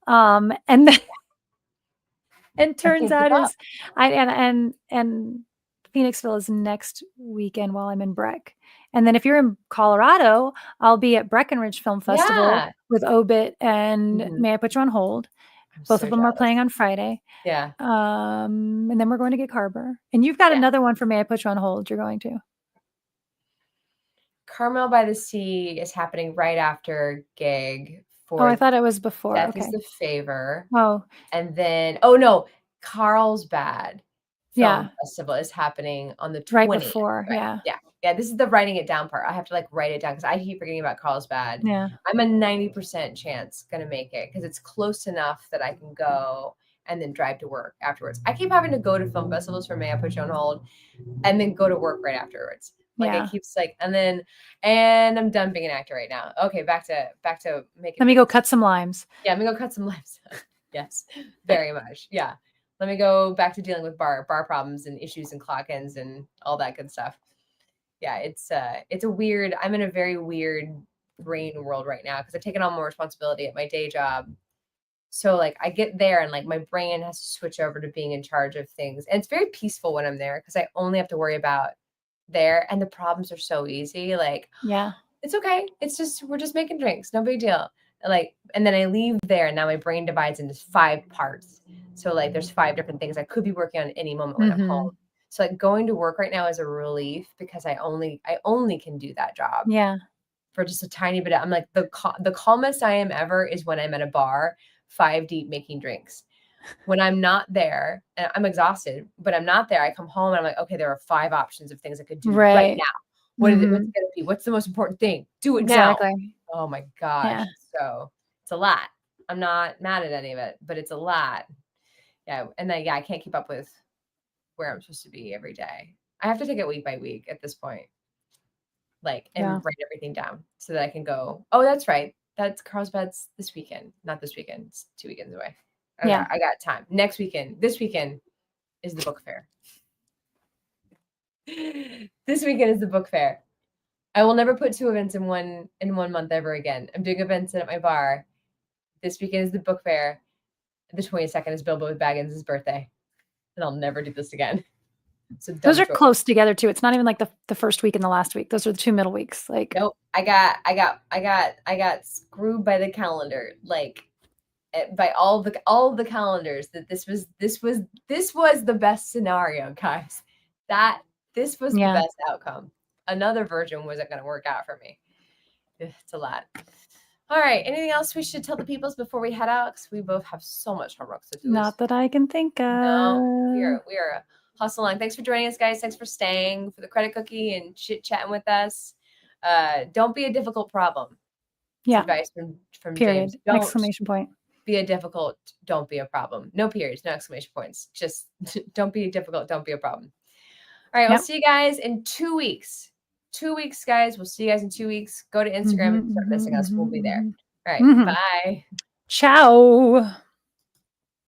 And then and I turns can't keep out up. is I and Phoenixville is next weekend while I'm in Breck. And then if you're in Colorado, I'll be at Breckenridge Film Festival Yeah. with Obit and Mhm. May I Put You on Hold. I'm Both so of them are jealous. playing on Friday. Yeah. And then we're going to get Carver. And you've got Yeah. another one for May I Put You on Hold you're going to. Carmel by the Sea is happening right after gig Oh, I for thought it was before. Death is Okay. the Favor. Oh, And then oh, no, Carlsbad Film yeah. Festival is happening on the Right 20th, before. right, Yeah. yeah. Yeah, this is the writing it down part. I have to, like, write it down because I keep forgetting about Carlsbad. Yeah. I'm a 90% chance gonna make it because it's close enough that I can go and then drive to work afterwards. I keep having to go to film festivals for May I Put You on Hold and then go to work right afterwards. Like, it Yeah. keeps, like and I'm done being an actor right now. Okay, back to making Let me go things. cut some limes. Yeah, let me go cut some limes. Yes, very much. Yeah. Let me go back to dealing with bar problems and issues and clock ins and all that good stuff. Yeah, it's a weird I'm in a very weird brain world right now because I've taken on more responsibility at my day job. So like I get there and like my brain has to switch over to being in charge of things. And it's very peaceful when I'm there because I only have to worry about there, and the problems are so easy. Like, Yeah. it's okay. It's just, we're just making drinks. No big deal. Like, and then I leave there, and now my brain divides into 5 parts. So like there's 5 different things I could be working on at any moment when I'm home. So like going to work right now is a relief because I only can do that job. Yeah. For just a tiny bit. I'm like, the calmest I am ever is when I'm at a bar, 5 deep, making drinks. When I'm not there, and I'm exhausted, but I'm not there, I come home and I'm like, okay, there are 5 options of things I could do right now. What is it? What's it gonna be? What's the most important thing? Do it now. Oh my gosh. Yeah. So it's a lot. I'm not mad at any of it, but it's a lot. Yeah. And then, I can't keep up with where I'm supposed to be every day. I have to take it week by week at this point. Like, and write everything down so that I can go, oh, that's right. That's Carlsbad's this weekend. Not this weekend. It's 2 weekends away. I got time. Next weekend. This weekend is the book fair. This weekend is the book fair. I will never put 2 events in one month ever again. I'm doing events at my bar. This weekend is the book fair. The 22nd is Bilbo Baggins' birthday. And I'll never do this again. So those are close together too. It's not even like the first week and the last week. Those are the 2 middle weeks. Like, nope. I got screwed by the calendar. Like, by all the calendars, that this was the best scenario, guys. That this was the best outcome. Another version wasn't going to work out for me. It's a lot. All right. Anything else we should tell the peoples before we head out? Because we both have so much homework to do. Not that I can think of. No, we are hustling. Thanks for joining us, guys. Thanks for staying for the credit cookie and chit chatting with us. Don't be a difficult problem. Yeah. Advice from Period. James. Don't exclamation point. Be a difficult. Don't be a problem. No periods. No exclamation points. Just don't be difficult. Don't be a problem. All right. We'll see you guys in 2 weeks. 2 weeks, guys. We'll see you guys in 2 weeks. Go to Instagram and start missing us. We'll be there. All right. Bye. Ciao.